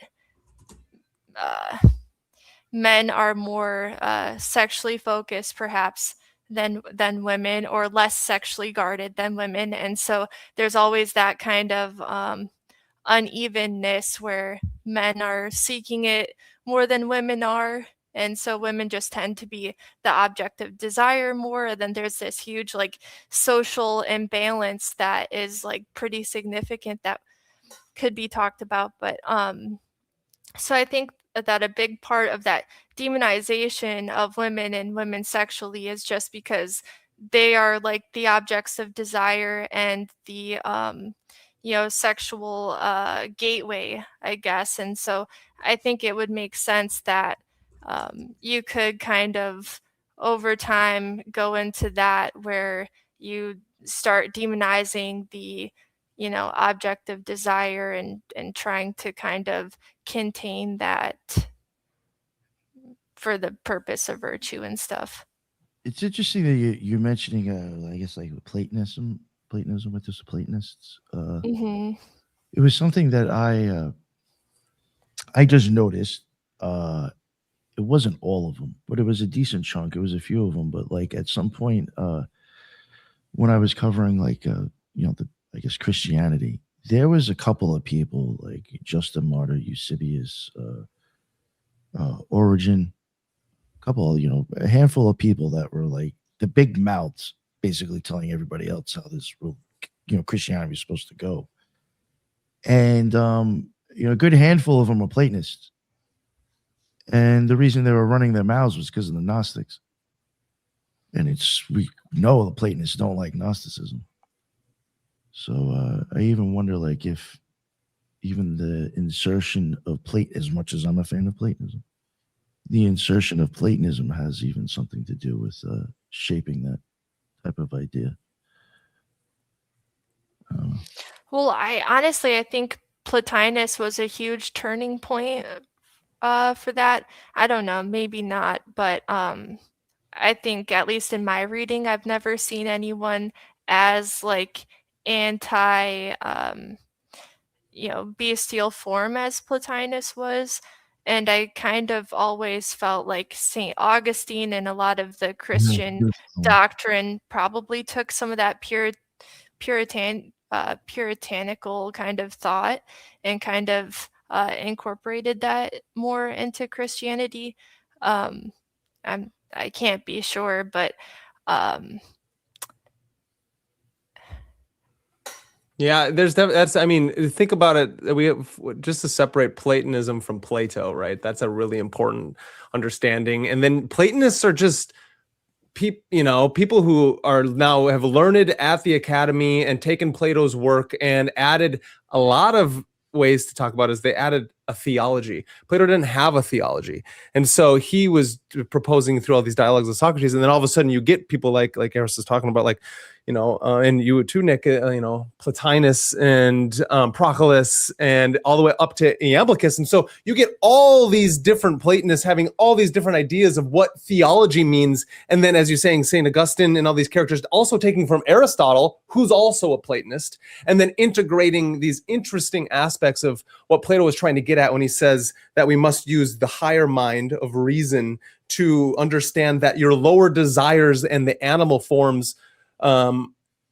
men are more sexually focused, perhaps, than women, or less sexually guarded than women, and so there's always that kind of unevenness where men are seeking it more than women are, and so women just tend to be the object of desire more. And then there's this huge like social imbalance that is like pretty significant that could be talked about. But so I think that a big part of that demonization of women and women sexually is just because they are like the objects of desire and the sexual gateway, I guess. And so I think it would make sense that you could kind of over time go into that where you start demonizing the object of desire and trying to kind of contain that for the purpose of virtue and stuff. It's interesting that you're mentioning, I guess, like Platonism with the Platonists. Mm-hmm. It was something that I just noticed. It wasn't all of them, but it was a decent chunk. It was a few of them. But like at some point, when I was covering like I guess Christianity, there was a couple of people like Justin Martyr, Eusebius, Origen, a handful of people that were like the big mouths, basically telling everybody else how this Christianity was supposed to go. And a good handful of them were Platonists. And the reason they were running their mouths was because of the Gnostics. And we know the Platonists don't like Gnosticism. So I even wonder, like, if even the insertion of as much as I'm a fan of Platonism, the insertion of Platonism has even something to do with shaping that type of idea. Well, I think Plotinus was a huge turning point for that. I don't know, maybe not, but I think, at least in my reading, I've never seen anyone as like anti bestial form as Plotinus was. And I kind of always felt like St. Augustine and a lot of the Christian doctrine probably took some of that puritanical kind of thought and kind of incorporated that more into Christianity. I can't be sure, but yeah, that's, I mean, think about it. We have, just to separate Platonism from Plato, right? That's a really important understanding. And then Platonists are just people who are now have learned at the academy and taken Plato's work and added a lot of ways to talk about it. Is they added a theology. Plato didn't have a theology. And so he was proposing through all these dialogues with Socrates. And then all of a sudden you get people like Eris is talking about, like, and you too, Nick, Plotinus and Proclus and all the way up to Iamblichus. And so you get all these different Platonists having all these different ideas of what theology means. And then, as you're saying, St. Augustine and all these characters also taking from Aristotle, who's also a Platonist, and then integrating these interesting aspects of what Plato was trying to get at when he says that we must use the higher mind of reason to understand that your lower desires and the animal forms,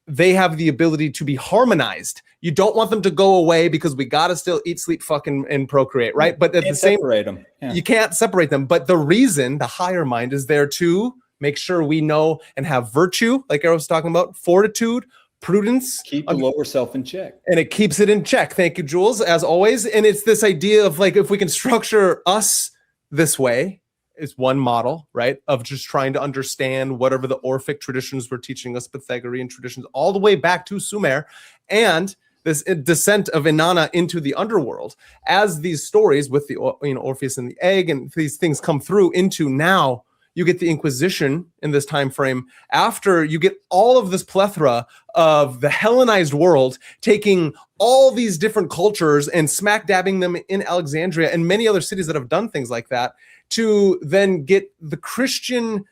they have the ability to be harmonized. You don't want them to go away because we got to still eat, sleep, fucking, and procreate, right? But at the same time, you can't separate them. But the reason, the higher mind, is there to make sure we know and have virtue, like Eric was talking about, fortitude, prudence. Keep the lower self in check. And it keeps it in check. Thank you, Jules, as always. And it's this idea of, like, if we can structure us this way, is one model, right, of just trying to understand whatever the Orphic traditions were teaching us, Pythagorean traditions, all the way back to Sumer, and this descent of Inanna into the underworld. As these stories with the Orpheus and the egg and these things come through into now, you get the Inquisition in this time frame. After you get all of this plethora of the Hellenized world taking all these different cultures and smack dabbing them in Alexandria and many other cities that have done things like that, to then get the Christian,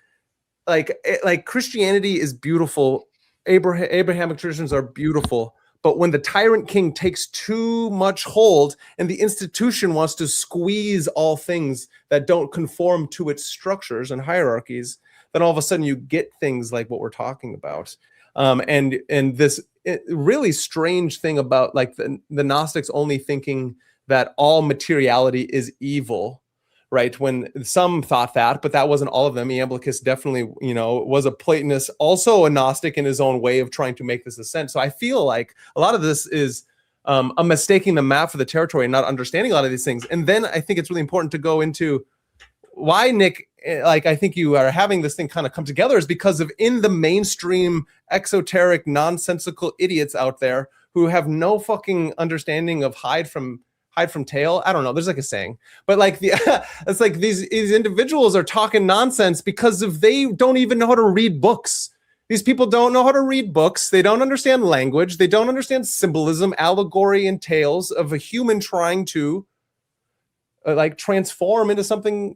like Christianity is beautiful. Abrahamic traditions are beautiful. But when the tyrant king takes too much hold and the institution wants to squeeze all things that don't conform to its structures and hierarchies, then all of a sudden you get things like what we're talking about. And this really strange thing about like the Gnostics only thinking that all materiality is evil, right? When some thought that, but that wasn't all of them. Iamblichus definitely, was a Platonist, also a Gnostic in his own way of trying to make this ascent. So I feel like a lot of this is a mistaking the map for the territory and not understanding a lot of these things. And then I think it's really important to go into why, Nick, like I think you are having this thing kind of come together is because of in the mainstream exoteric nonsensical idiots out there who have no fucking understanding of hide from tail. I don't know. There's like a saying, but like it's like these individuals are talking nonsense because they don't even know how to read books. These people don't know how to read books. They don't understand language. They don't understand symbolism, allegory, and tales of a human trying to like transform into something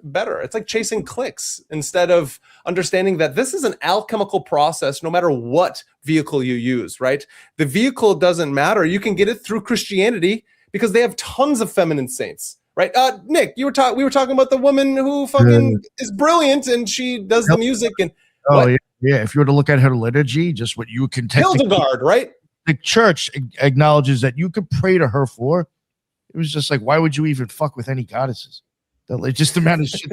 better. It's like chasing clicks instead of understanding that this is an alchemical process no matter what vehicle you use, right? The vehicle doesn't matter. You can get it through Christianity because they have tons of feminine saints, right? Nick, we were talking about the woman who fucking is brilliant and she does the music and yeah. If you were to look at her liturgy, just what you can Hildegard, right? The church acknowledges that you could pray to her for. It was just like, why would you even fuck with any goddesses? Like, just the amount of shit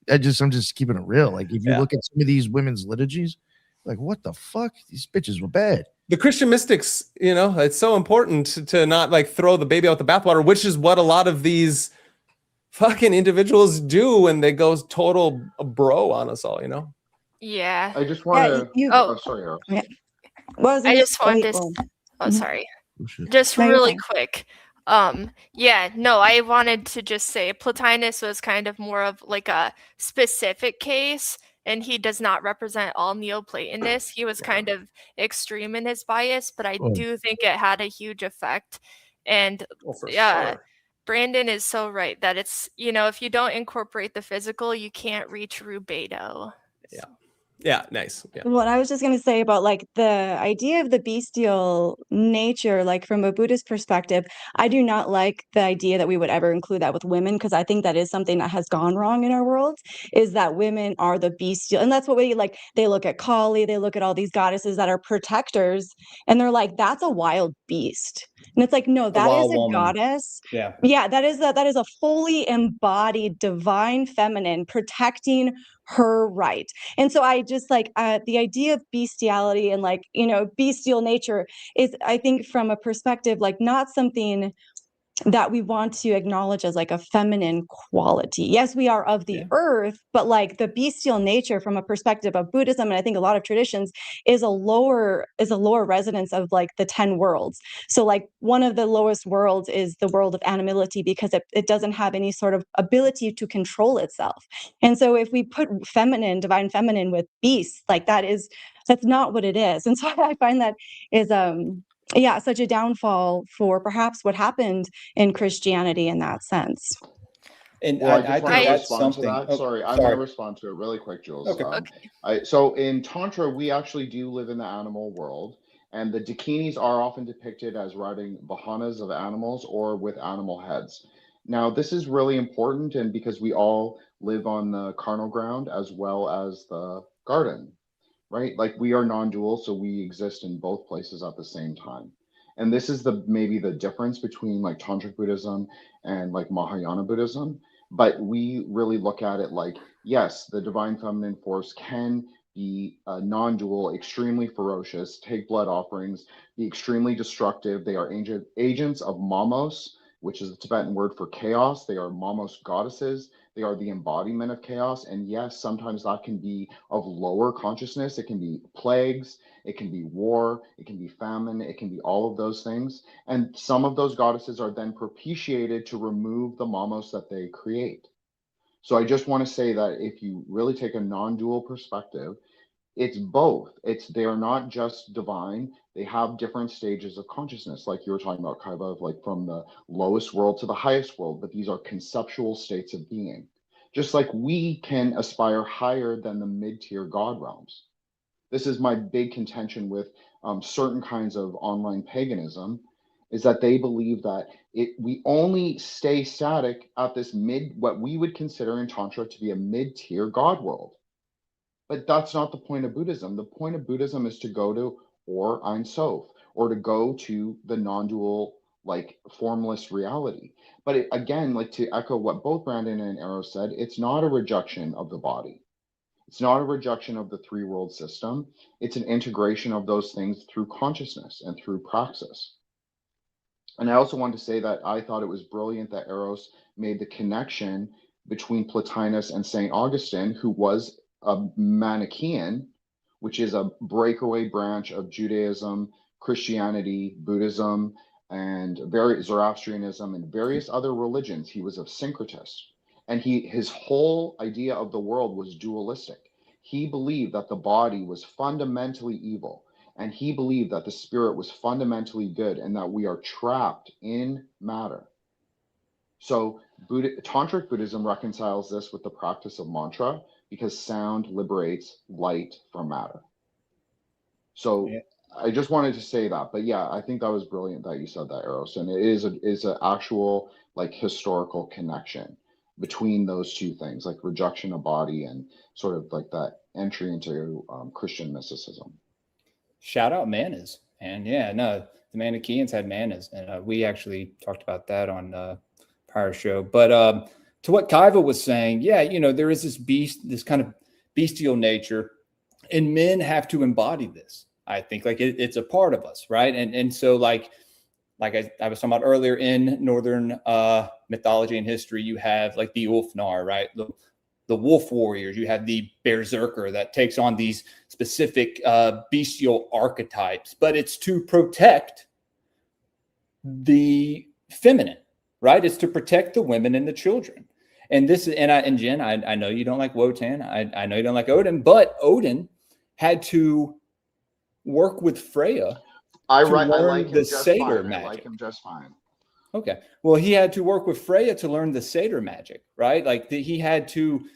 that I'm just keeping it real. Like, if you look at some of these women's liturgies, like, what the fuck? These bitches were bad. The Christian mystics, it's so important to not like throw the baby out the bathwater, which is what a lot of these fucking individuals do when they go total bro on us all, Yeah. I just want to. Sorry, Earl. Yeah. I just wanted to. Oh, sorry. Just really quick. I wanted to just say Plotinus was kind of more of like a specific case, and he does not represent all Neoplatonists. He was kind of extreme in his bias, but I do think it had a huge effect. And sure. Brandon is so right that it's, if you don't incorporate the physical, you can't reach rubedo. Yeah, nice. Yeah. What I was just going to say about like the idea of the bestial nature, like from a Buddhist perspective, I do not like the idea that we would ever include that with women, because I think that is something that has gone wrong in our world, is that women are the bestial. And that's what they look at Kali, they look at all these goddesses that are protectors, and they're like, that's a wild beast. And it's like, no, that is a goddess. Yeah, that is a fully embodied divine feminine protecting her right. And so I just like the idea of bestiality and like, bestial nature is, I think, from a perspective, like not something that we want to acknowledge as like a feminine quality. Yes, we are of the earth, but like the bestial nature from a perspective of Buddhism, and I think a lot of traditions, is a lower resonance of like the 10 worlds. So like one of the lowest worlds is the world of animality, because it doesn't have any sort of ability to control itself. And so if we put divine feminine with beasts, like that's not what it is. And so I find that is such a downfall for perhaps what happened in Christianity in that sense. And I think that's something. To that. Sorry, I'm going to respond to it really quick, Jules. Okay. So in Tantra, we actually do live in the animal world, and the Dakinis are often depicted as riding vahanas of animals or with animal heads. Now, this is really important, and because we all live on the carnal ground as well as the garden. Right? Like we are non-dual, so we exist in both places at the same time. And this is maybe the difference between like Tantric Buddhism and like Mahayana Buddhism. But we really look at it like, yes, the divine feminine force can be non-dual, extremely ferocious, take blood offerings, be extremely destructive. They are agents of Mamos, which is the Tibetan word for chaos. They are Mamos goddesses. They are the embodiment of chaos. And yes, sometimes that can be of lower consciousness. It can be plagues, it can be war, it can be famine, it can be all of those things. And some of those goddesses are then propitiated to remove the mamos that they create. So I just want to say that if you really take a non-dual perspective, it's both. They are not just divine. They have different stages of consciousness, like you were talking about, Kaiba, like from the lowest world to the highest world, but these are conceptual states of being. Just like we can aspire higher than the mid-tier god realms. This is my big contention with certain kinds of online paganism, is that they believe that we only stay static at this what we would consider in Tantra to be a mid-tier god world. But that's not the point of Buddhism. The point of Buddhism is to go to Or Ein Sof, or to go to the non-dual, like formless reality. But again, like to echo what both Brandon and Arrow said, it's not a rejection of the body. It's not a rejection of the three world system. It's an integration of those things through consciousness and through praxis. And I also wanted to say that I thought it was brilliant that Eros made the connection between Plotinus and St. Augustine, who was a Manichaean, which is a breakaway branch of Judaism, Christianity, Buddhism, and Zoroastrianism, and various other religions. He was a syncretist. And his whole idea of the world was dualistic. He believed that the body was fundamentally evil, and he believed that the spirit was fundamentally good, and that we are trapped in matter. So Tantric Buddhism reconciles this with the practice of mantra, because sound liberates light from matter. So yeah. I just wanted to say that, but yeah, I think that was brilliant that you said that, Eros, and it is an actual like historical connection between those two things, like rejection of body and sort of like that entry into Christian mysticism. Shout out manas, and yeah, no, the Manichaeans had manas, and we actually talked about that on prior show. But to what Kaiva was saying, yeah, you know, there is this kind of bestial nature, and men have to embody this. I think like it's a part of us, right? And so like I was talking about earlier, in Northern mythology and history, you have like the Ulfnar, right? The wolf warriors. You have the berserker that takes on these specific bestial archetypes, but it's to protect the feminine, right? It's to protect the women and the children. And this, and Jen, I know you don't like Wotan. I know you don't like Odin, but Odin had to work with Freya. I like the satyr magic. I like him just fine. Okay. Well, he had to work with Freya to learn the satyr magic, right? Like he had to,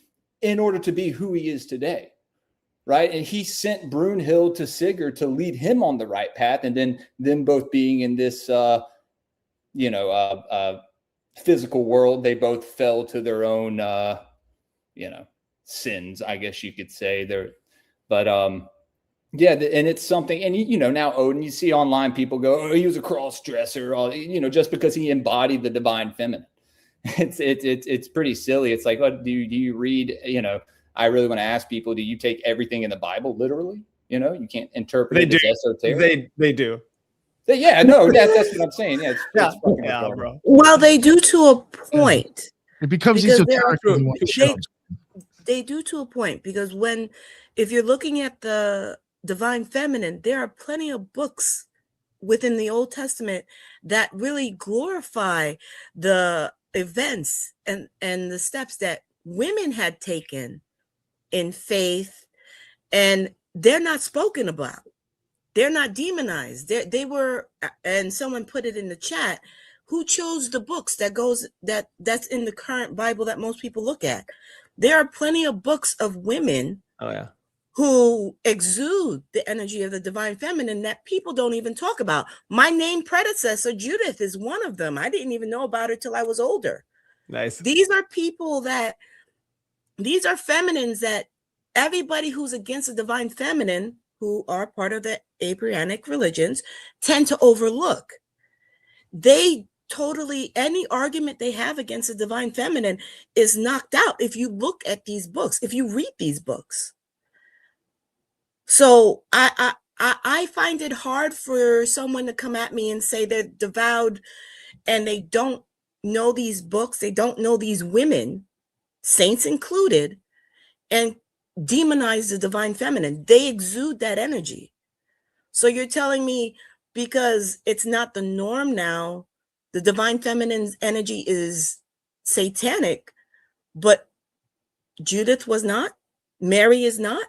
in order to be who he is today, right? And he sent Brunhild to Sigurd to lead him on the right path, and then them both being in this, physical world, they both fell to their own, sins, I guess you could say. Yeah, and it's something, and now Odin, you see online people go, oh, he was a cross dresser, just because he embodied the divine feminine. It's pretty silly. It's like, what do you read? I really want to ask people, do you take everything in the Bible literally? You can't interpret it as esoteric. They do. Yeah, no, that's what I'm saying. Yeah, it's bro. Well, they do to a point. It becomes esoteric. They do to a point, because if you're looking at the divine feminine, there are plenty of books within the Old Testament that really glorify the events and the steps that women had taken in faith, and they're not spoken about. They're not demonized. They were, and someone put it in the chat, who chose the books that's in the current Bible that most people look at. There are plenty of books of women who exude the energy of the divine feminine that people don't even talk about. My named predecessor, Judith, is one of them. I didn't even know about her till I was older. Nice. These are feminines that everybody who's against the divine feminine, who are part of the Abrahamic religions, tend to overlook. Any argument they have against the divine feminine is knocked out if you look at these books, if you read these books. So I find it hard for someone to come at me and say they're devout and they don't know these books, they don't know these women, saints included, and demonize the divine feminine. They exude that energy. So you're telling me because it's not the norm now, the divine feminine's energy is satanic, but Judith was not? Mary is not?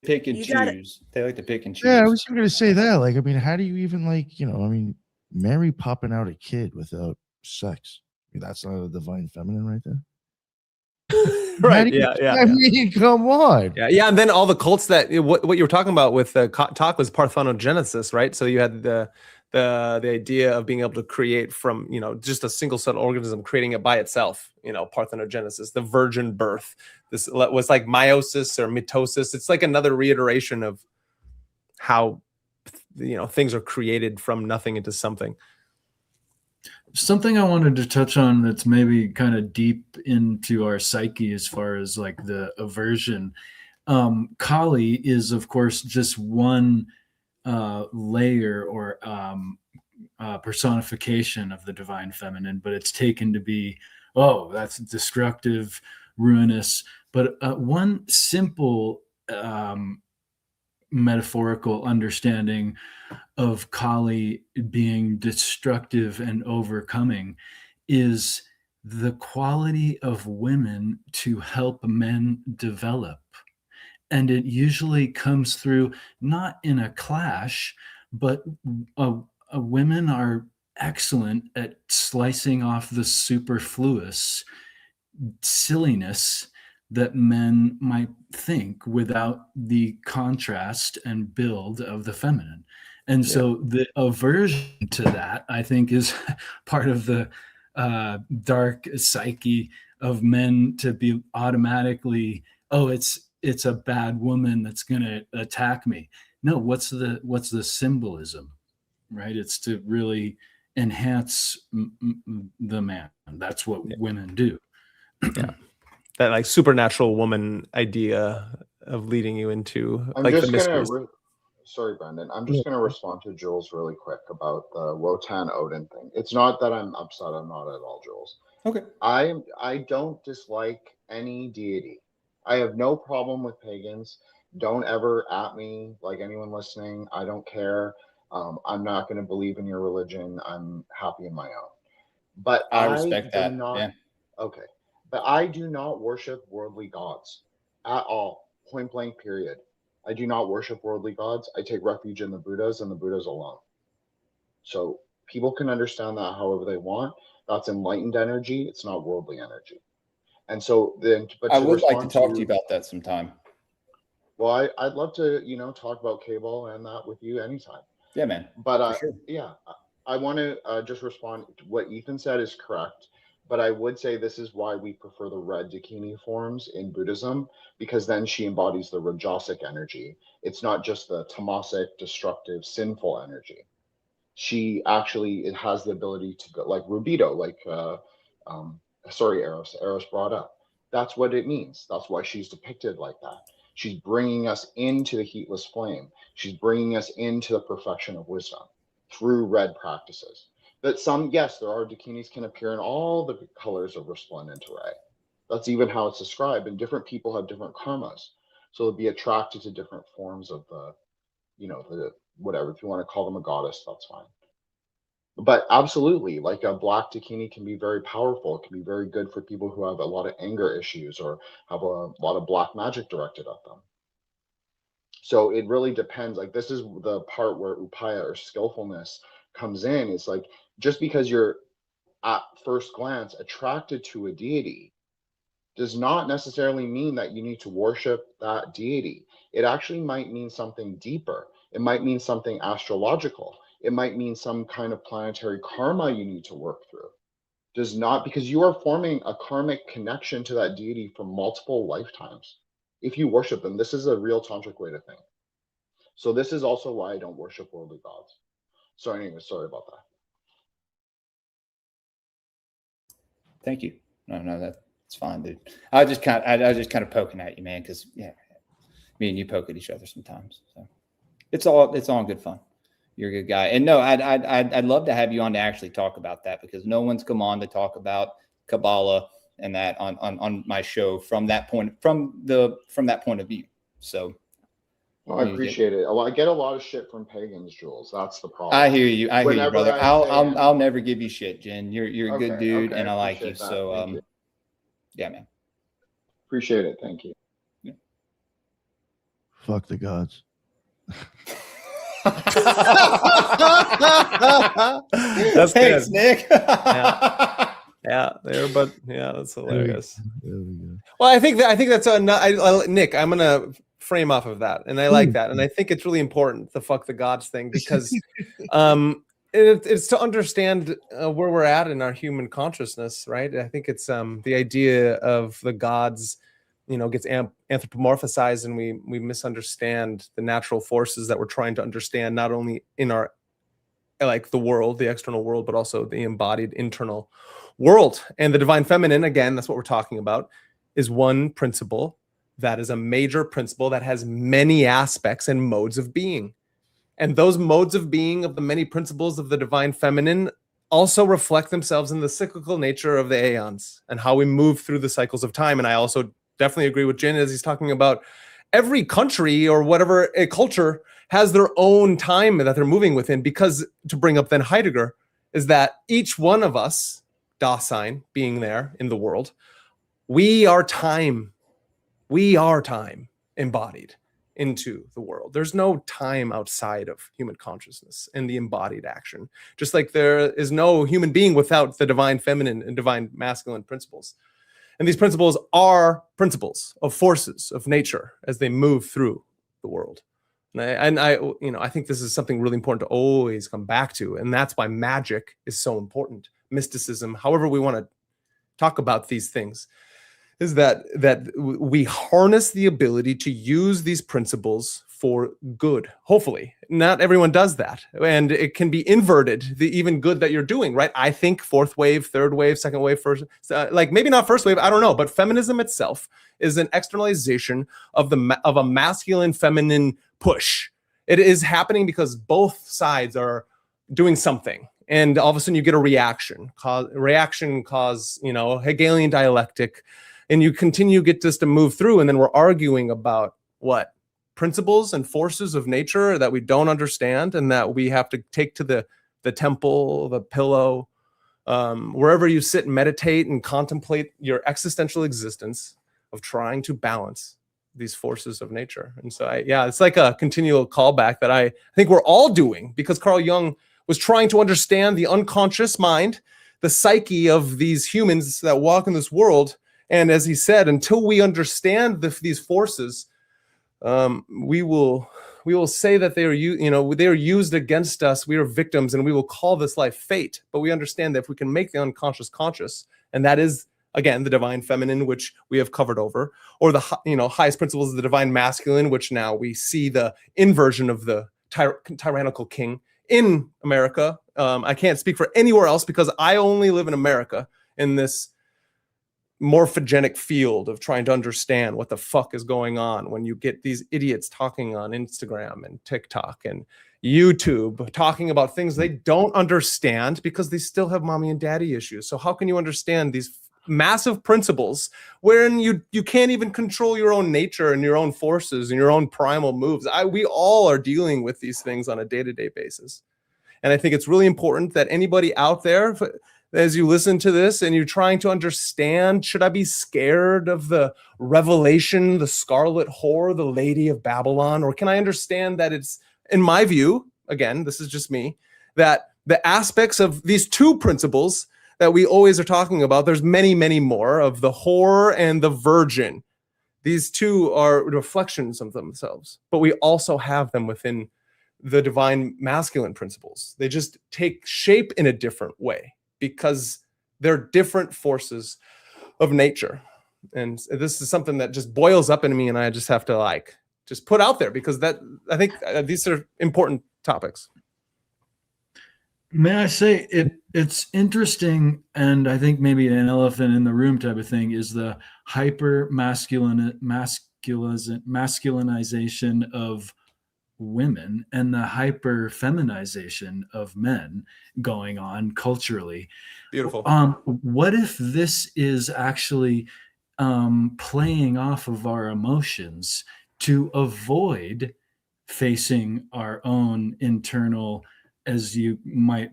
Pick and You gotta- choose. They like to pick and choose. Yeah, I was going to say that. Like, I mean, how do you even like, I mean, Mary popping out a kid without sex? I mean, that's not a divine feminine right there. Right. Yeah. Yeah. I mean, come on. Yeah. And then all the cults that what you were talking about with the talk was parthenogenesis, right? So you had the idea of being able to create from, just a single cell organism, creating it by itself, parthenogenesis, the virgin birth. This was like meiosis or mitosis. It's like another reiteration of how, things are created from nothing into something. Something I wanted to touch on that's maybe kind of deep into our psyche as far as like the aversion. Kali is, of course, just one layer or personification of the divine feminine, but it's taken to be, oh, that's destructive, ruinous. But one simple metaphorical understanding of Kali being destructive and overcoming is the quality of women to help men develop. And it usually comes through not in a clash, but women are excellent at slicing off the superfluous silliness that men might think without the contrast and build of the feminine. And so the aversion to that, I think, is part of the dark psyche of men to be automatically, oh, it's a bad woman that's going to attack me. No, what's the symbolism, right? It's to really enhance the man. That's what women do. Yeah. That like supernatural woman idea of leading you into I'm like just the mysteries. Sorry, Brendan. I'm just going to respond to Jules really quick about the Wotan Odin thing. It's not that I'm upset. I'm not at all, Jules. Okay. I don't dislike any deity. I have no problem with pagans. Don't ever at me, like anyone listening. I don't care. I'm not going to believe in your religion. I'm happy in my own. But I respect that. Not, yeah. Okay. But I do not worship worldly gods at all. Point blank, period. I do not worship worldly gods. I take refuge in the Buddhas and the Buddhas alone. So people can understand that however they want. That's enlightened energy. It's not worldly energy. And so then, but I would like to talk to you about that sometime. Well, I'd love to, talk about cable and that with you anytime. Yeah, man. But sure. yeah, I want to just respond. What Ethan said is correct. But I would say this is why we prefer the red Dakini forms in Buddhism, because then she embodies the Rajasic energy. It's not just the tamasic, destructive, sinful energy. She actually has the ability to go like Rubido, like Eros brought up. That's what it means. That's why she's depicted like that. She's bringing us into the heatless flame. She's bringing us into the perfection of wisdom through red practices. But yes, there are Dakinis can appear in all the colors of resplendent array. That's even how it's described. And different people have different karmas. So they'll be attracted to different forms of the whatever. If you want to call them a goddess, that's fine. But absolutely, like a black Dakini can be very powerful. It can be very good for people who have a lot of anger issues or have a lot of black magic directed at them. So it really depends. Like this is the part where upaya or skillfulness comes in. It's like just because you're at first glance attracted to a deity does not necessarily mean that you need to worship that deity. It actually might mean something deeper. It might mean something astrological. It might mean some kind of planetary karma you need to work through. Does not, because you are forming a karmic connection to that deity for multiple lifetimes. If you worship them, this is a real tantric way to think. So this is also why I don't worship worldly gods. So anyway, sorry about that. Thank you. No, that's fine, dude. I was just kind of poking at you, man, because me and you poke at each other sometimes. So it's all in good fun. You're a good guy, and no, I'd love to have you on to actually talk about that because no one's come on to talk about Kabbalah and that on my show from that point of view. So I appreciate it. Well, I get a lot of shit from pagans, Jules. That's the problem. I hear you, brother. I'll never give you shit, Jen. You're a good dude, and I like you. That. So Thank you. yeah, man. Appreciate it. Thank you. Yeah. Fuck the gods. That's Thanks, good. Nick. Yeah, that's hilarious. There we go. Well, I think that's Nick. I'm gonna frame off of that, and I like that, and I think it's really important, the fuck the gods thing, because it's to understand where we're at in our human consciousness, right? I think it's the idea of the gods, gets anthropomorphized, and we misunderstand the natural forces that we're trying to understand, not only in our the world, the external world, but also the embodied internal world. And the divine feminine, again, that's what we're talking about, is one principle that is a major principle that has many aspects and modes of being. And those modes of being of the many principles of the divine feminine also reflect themselves in the cyclical nature of the aeons and how we move through the cycles of time. And I also definitely agree with Jin as he's talking about every country or whatever a culture has their own time that they're moving within, because to bring up then Heidegger is that each one of us, Dasein, being there in the world, we are time embodied into the world. There's no time outside of human consciousness and the embodied action. Just like there is no human being without the divine feminine and divine masculine principles. And these principles are principles of forces of nature as they move through the world. And I think this is something really important to always come back to. And that's why magic is so important. Mysticism, however we want to talk about these things, is that we harness the ability to use these principles for good. Hopefully, not everyone does that, and it can be inverted. The even good that you're doing, right? I think fourth wave, third wave, second wave, first, maybe not first wave. I don't know, but feminism itself is an externalization of a masculine feminine push. It is happening because both sides are doing something. And all of a sudden you get a reaction cause, Hegelian dialectic, and you get this to move through. And then we're arguing about what? Principles and forces of nature that we don't understand and that we have to take to the temple, the pillow, wherever you sit and meditate and contemplate your existential existence of trying to balance these forces of nature. And so it's like a continual callback that I think we're all doing, because Carl Jung was trying to understand the unconscious mind, the psyche of these humans that walk in this world. And as he said, until we understand these forces, we will say that they are used against us. We are victims, and we will call this life fate. But we understand that if we can make the unconscious conscious, and that is again the divine feminine, which we have covered over, or the highest principles of the divine masculine, which now we see the inversion of the tyrannical king in America. I can't speak for anywhere else because I only live in America in this morphogenic field of trying to understand what the fuck is going on when you get these idiots talking on Instagram and TikTok and YouTube talking about things they don't understand because they still have mommy and daddy issues. So how can you understand these massive principles wherein you can't even control your own nature and your own forces and your own primal moves? We all are dealing with these things on a day-to-day basis. And I think it's really important that anybody out there, as you listen to this and you're trying to understand, should I be scared of the revelation, the scarlet whore, the lady of Babylon? Or can I understand that it's, in my view, again, this is just me, that the aspects of these two principles that we always are talking about, there's many, many more, of the whore and the virgin. These two are reflections of themselves, but we also have them within the divine masculine principles. They just take shape in a different way, because they're different forces of nature. And this is something that just boils up in me, and I just have to just put out there, because I think these are important topics. May I say it's interesting, and I think maybe an elephant in the room type of thing is the hyper masculinization of women and the hyper feminization of men going on culturally. Beautiful. What if this is actually playing off of our emotions to avoid facing our own internal, as you might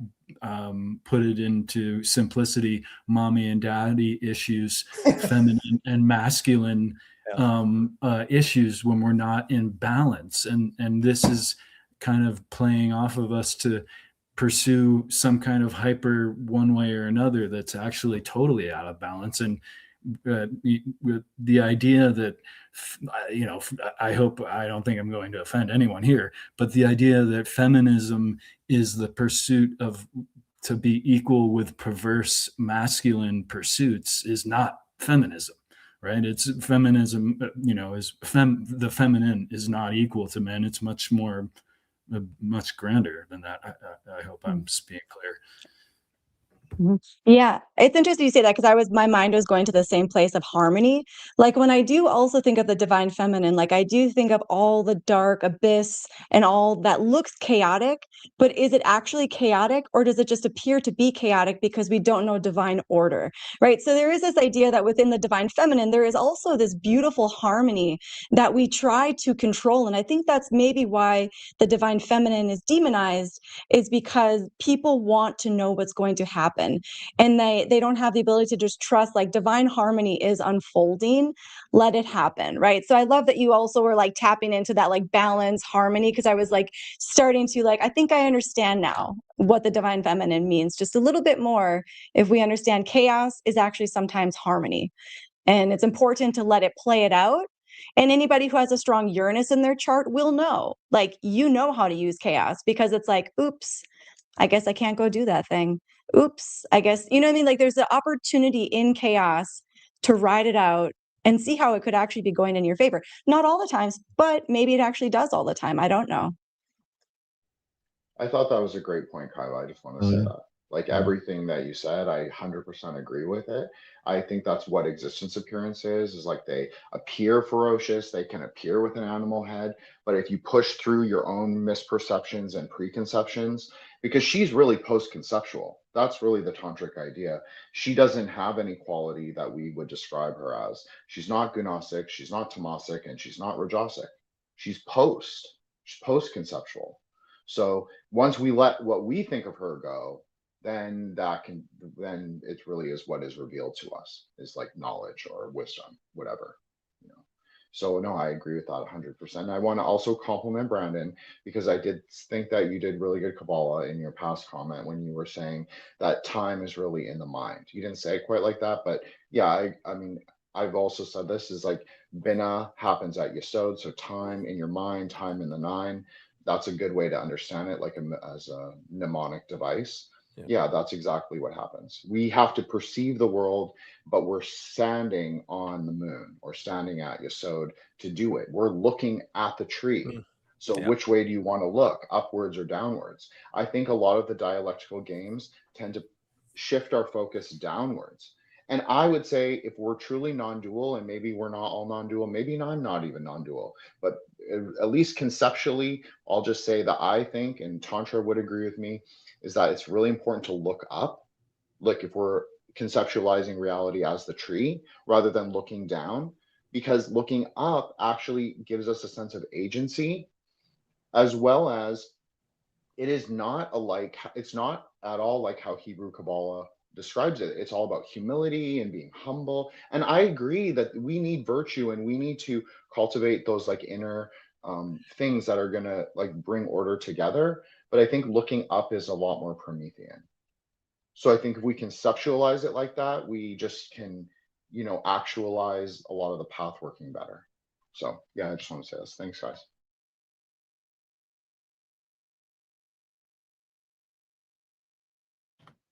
put it into simplicity, mommy and daddy issues, feminine and masculine issues when we're not in balance? And this is kind of playing off of us to pursue some kind of hyper one way or another that's actually totally out of balance. And with the idea that, I hope I don't think I'm going to offend anyone here, but the idea that feminism is the pursuit of to be equal with perverse masculine pursuits is not feminism, right? It's feminism, is the feminine is not equal to men. It's much more, much grander than that. I hope I'm being clear. Yeah, it's interesting you say that, because my mind was going to the same place of harmony. Like when I do also think of the divine feminine, like I do think of all the dark abyss and all that looks chaotic, but is it actually chaotic, or does it just appear to be chaotic because we don't know divine order, right? So there is this idea that within the divine feminine, there is also this beautiful harmony that we try to control. And I think that's maybe why the divine feminine is demonized, is because people want to know what's going to happen. And they don't have the ability to just trust, like, divine harmony is unfolding, let it happen, right? So I love that you also were like tapping into that like balance, harmony, because I was like starting to I think I understand now what the divine feminine means just a little bit more. If we understand chaos is actually sometimes harmony, and it's important to let it play it out. And anybody who has a strong Uranus in their chart will know, how to use chaos, because it's like, oops, I guess I can't go do that thing. Oops, I guess, you know what I mean? Like, there's an opportunity in chaos to ride it out and see how it could actually be going in your favor. Not all the times, but maybe it actually does all the time. I don't know. I thought that was a great point, Kyla. I just want to say that. Like everything that you said, I 100% agree with it. I think that's what existence appearance is like they appear ferocious, they can appear with an animal head, but if you push through your own misperceptions and preconceptions, because she's really post-conceptual, that's really the tantric idea. She doesn't have any quality that we would describe her as. She's not gunasic, she's not tamasic, and she's not rajasic. She's post-conceptual. So once we let what we think of her go, then it really is what is revealed to us is like knowledge or wisdom, whatever. So no, I agree with that 100%. I want to also compliment Brandon, because I did think that you did really good Kabbalah in your past comment when you were saying that time is really in the mind. You didn't say it quite like that, but yeah, I mean, I've also said this is like Bina happens at Yesod, so time in your mind, time in the nine. That's a good way to understand it, like as a mnemonic device. Yeah, that's exactly what happens. We have to perceive the world, but we're standing on the moon or standing at Yesod to do it. We're looking at the tree. So which way do you want to look, upwards or downwards? I think a lot of the dialectical games tend to shift our focus downwards. And I would say if we're truly non-dual, and maybe we're not all non-dual, maybe I'm not even non-dual, but at least conceptually, I'll just say that I think, and Tantra would agree with me, is that it's really important to look up. Look, if we're conceptualizing reality as the tree rather than looking down, because looking up actually gives us a sense of agency, as well as it's not at all like how Hebrew Kabbalah describes it. It's all about humility and being humble. And I agree that we need virtue and we need to cultivate those like inner things that are gonna like bring order together. But I think looking up is a lot more Promethean. So I think if we conceptualize it like that, we just can, actualize a lot of the path working better. So yeah, I just want to say this. Thanks, guys.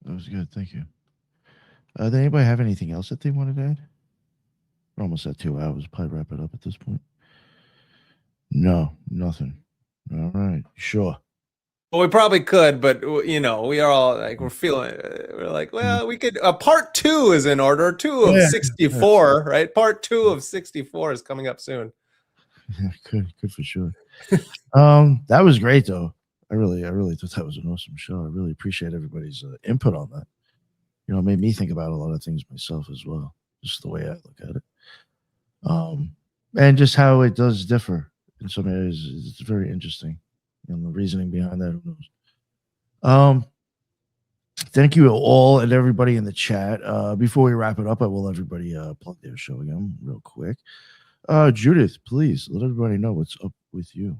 That was good. Thank you. Did anybody have anything else that they wanted to add? We're almost at 2 hours. Probably wrap it up at this point. No, nothing. All right. Sure. Well, we probably could, but we are all like, we're like, well, we could. Part 2 is in order. 2 of 64, right? Part 2 of 64 is coming up soon. Yeah, good for sure. That was great though. I really thought that was an awesome show. I really appreciate everybody's input on that. You know, it made me think about a lot of things myself as well, just the way I look at it. And just how it does differ in some areas. It's very interesting. And the reasoning behind that, who knows? Thank you all and everybody in the chat. Before we wrap it up, I will everybody plug their show again real quick. Judith, please let everybody know what's up with you.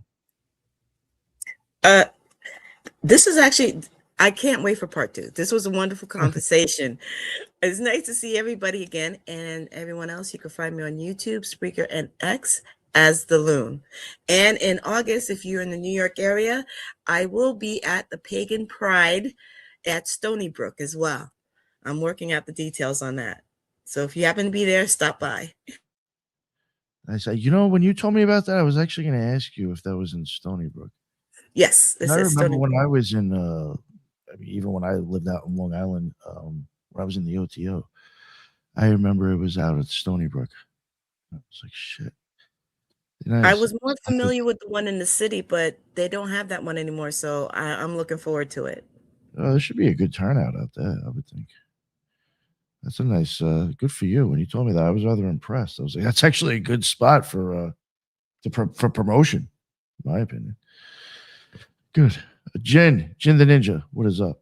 This is actually, I can't wait for part 2. This was a wonderful conversation. It's nice to see everybody again, and everyone else. You can find me on YouTube, Spreaker, and X as The Loon. And in August, if you're in the New York area, I will be at the Pagan Pride at Stony Brook as well. I'm working out the details on that. So if you happen to be there, stop by. I said, you know, when you told me about that, I was actually going to ask you if that was in Stony Brook. Yes, this I is remember Stony when Brook. I was in, I mean, even when I lived out in Long Island, when I was in the OTO, I remember it was out at Stony Brook. I was like, shit. I was more familiar with the one in the city, but they don't have that one anymore. So I'm looking forward to it. There should be a good turnout out there, I would think. That's a nice, good for you. When you told me that, I was rather impressed. I was like, that's actually a good spot for promotion, in my opinion. Good. Jin the Ninja, what is up?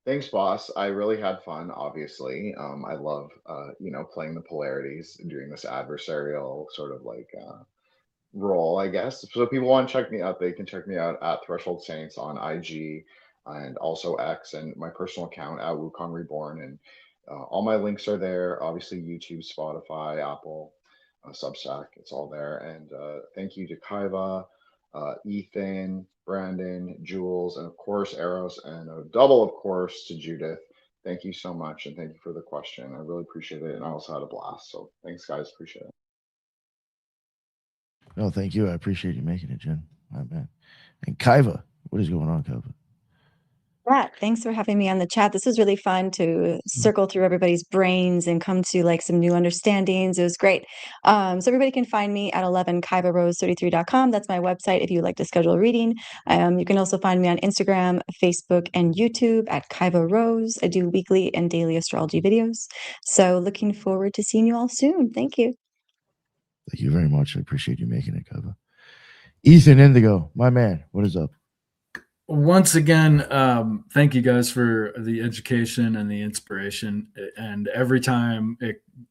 Thanks, boss. I really had fun, obviously. I love, playing the polarities and doing this adversarial sort of like role, I guess. So if people want to check me out, they can check me out at Threshold Saints on IG and also X, and my personal account at Wukong Reborn. And all my links are there. Obviously, YouTube, Spotify, Apple, Substack, it's all there. And thank you to Kaiva, Ethan, Brandon, Jules, and of course Eros, and a double of course to Judith. Thank you so much, and thank you for the question. I really appreciate it, and I also had a blast. So thanks, guys. Appreciate it. No, thank you. I appreciate you making it, Jen. My man. And Kaiva, what is going on, Kaiva? Yeah, thanks for having me on the chat. This was really fun to circle through everybody's brains and come to like some new understandings. It was great. So everybody can find me at 11kaivarose33.com. That's my website if you would like to schedule a reading. You can also find me on Instagram, Facebook, and YouTube at Kaiva Rose. I do weekly and daily astrology videos. So looking forward to seeing you all soon. Thank you. Thank you very much. I appreciate you making it, Kaiva. Ethan Indigo, my man, what is up? Once again, thank you guys for the education and the inspiration. And every time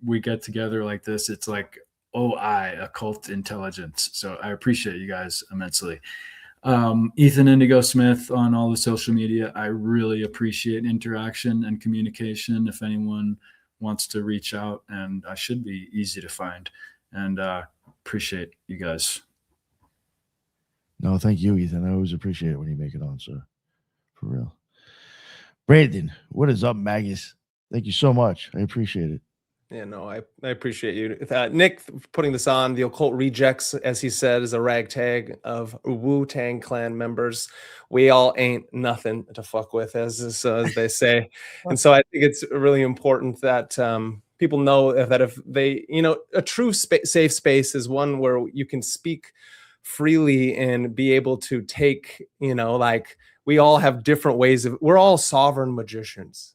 we get together like this, it's like occult intelligence. So I appreciate you guys immensely. Ethan Indigo Smith on all the social media. I really appreciate interaction and communication. If anyone wants to reach out, and I should be easy to find. And appreciate you guys. No, thank you, Ethan. I always appreciate it when you make it on, sir. For real. Brandon, what is up, Magus? Thank you so much. I appreciate it. Yeah, no, I appreciate you. Nick putting this on. The Occult Rejects, as he said, is a ragtag of Wu-Tang Clan members. We all ain't nothing to fuck with, as they say. And so I think it's really important that people know that if they, a true safe space is one where you can speak freely and be able to take, like we all have different ways we're all sovereign magicians.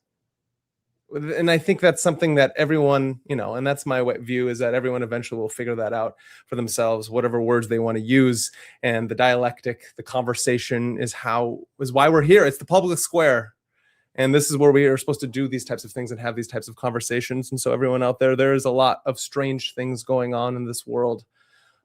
And I think that's something that everyone, and that's my view, is that everyone eventually will figure that out for themselves, whatever words they want to use. And the dialectic, the conversation is why we're here. It's the public square. And this is where we are supposed to do these types of things and have these types of conversations. And so everyone out there is a lot of strange things going on in this world.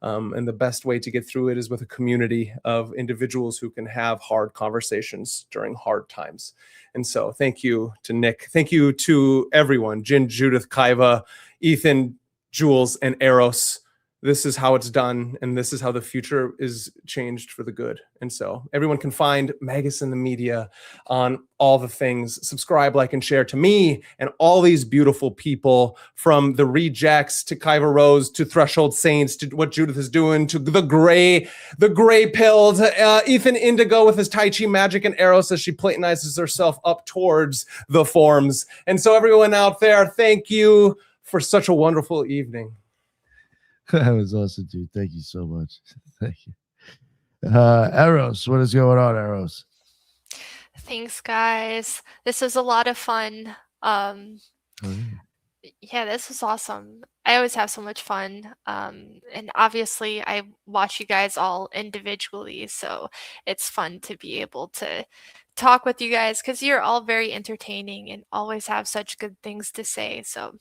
And the best way to get through it is with a community of individuals who can have hard conversations during hard times. And so thank you to Nick. Thank you to everyone, Jin, Judith, Kaiva, Ethan, Jules, and Eros. This is how it's done, and this is how the future is changed for the good. And so everyone can find Magus in the Media on all the things. Subscribe, like, and share to me and all these beautiful people, from the Rejects to Kaiva Rose to Threshold Saints to what Judith is doing to the gray pill to Ethan Indigo with his Tai Chi magic and Eros as she platonizes herself up towards the forms. And so everyone out there, thank you for such a wonderful evening. That was awesome, dude. Thank you so much. Thank you. Eros, what is going on, Eros? Thanks, guys. This was a lot of fun. Oh, yeah. Yeah, this was awesome. I always have so much fun. And obviously, I watch you guys all individually, so it's fun to be able to talk with you guys because you're all very entertaining and always have such good things to say. So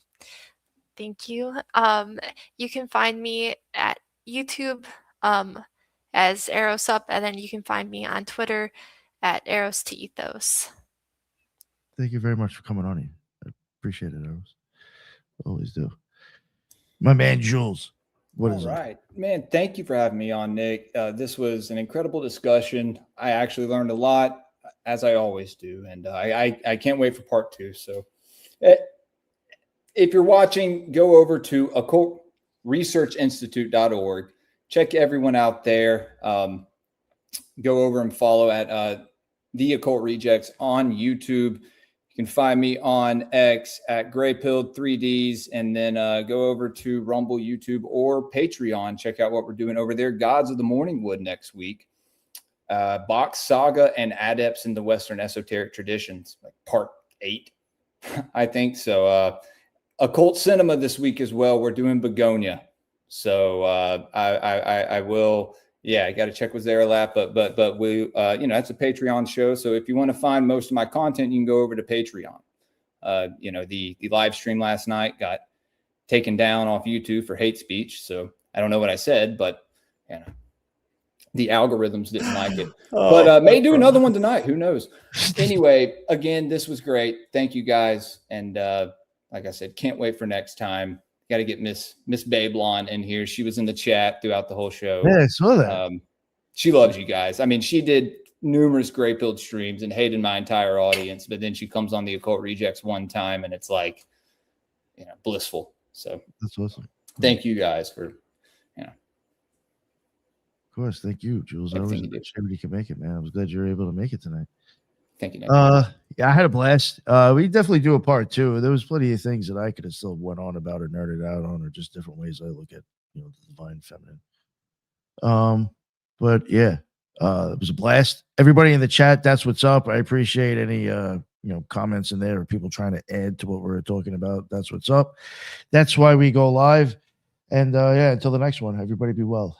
thank you. You can find me at YouTube as Aerosup, and then you can find me on Twitter at Eros to Ethos. Thank you very much for coming on here. I appreciate it, Eros. Always do. My man Jules, what is All it? right, man. Thank you for having me on, Nick. This was an incredible discussion. I actually learned a lot, as I always do, and I can't wait for part 2. So, if you're watching, go over to occultresearchinstitute.org. Check everyone out there. Go over and follow at The Occult Rejects on YouTube. You can find me on X at Graypilled 3Ds, and then go over to Rumble, YouTube, or Patreon. Check out what we're doing over there. Gods of the Morningwood next week. Box Saga and Adepts in the Western Esoteric Traditions, like part 8, I think. So Occult Cinema this week as well. We're doing Begonia. So I will. Yeah, I got to check with Zaralap, but we, that's a Patreon show. So if you want to find most of my content, you can go over to Patreon. The live stream last night got taken down off YouTube for hate speech. So I don't know what I said, but the algorithms didn't like it. But may do another one tonight. Who knows? Anyway, again, this was great. Thank you guys, and like I said, can't wait for next time. Got to get Miss Babylon in here. She was in the chat throughout the whole show. Yeah, I saw that. She loves you guys. I mean, she did numerous Graypilled streams and hated my entire audience, but then she comes on the Occult Rejects one time, and it's like, blissful. So that's awesome. Thank you guys for, Of course, thank you, Jules. I was glad you could make it, man. I was glad you were able to make it tonight. Thank you. Yeah, I had a blast. We definitely do a part 2. There was plenty of things that I could have still went on about or nerded out on, or just different ways I look at, the divine feminine. But yeah, it was a blast. Everybody in the chat, that's what's up. I appreciate any comments in there or people trying to add to what we're talking about. That's what's up. That's why we go live. And yeah, until the next one, everybody be well.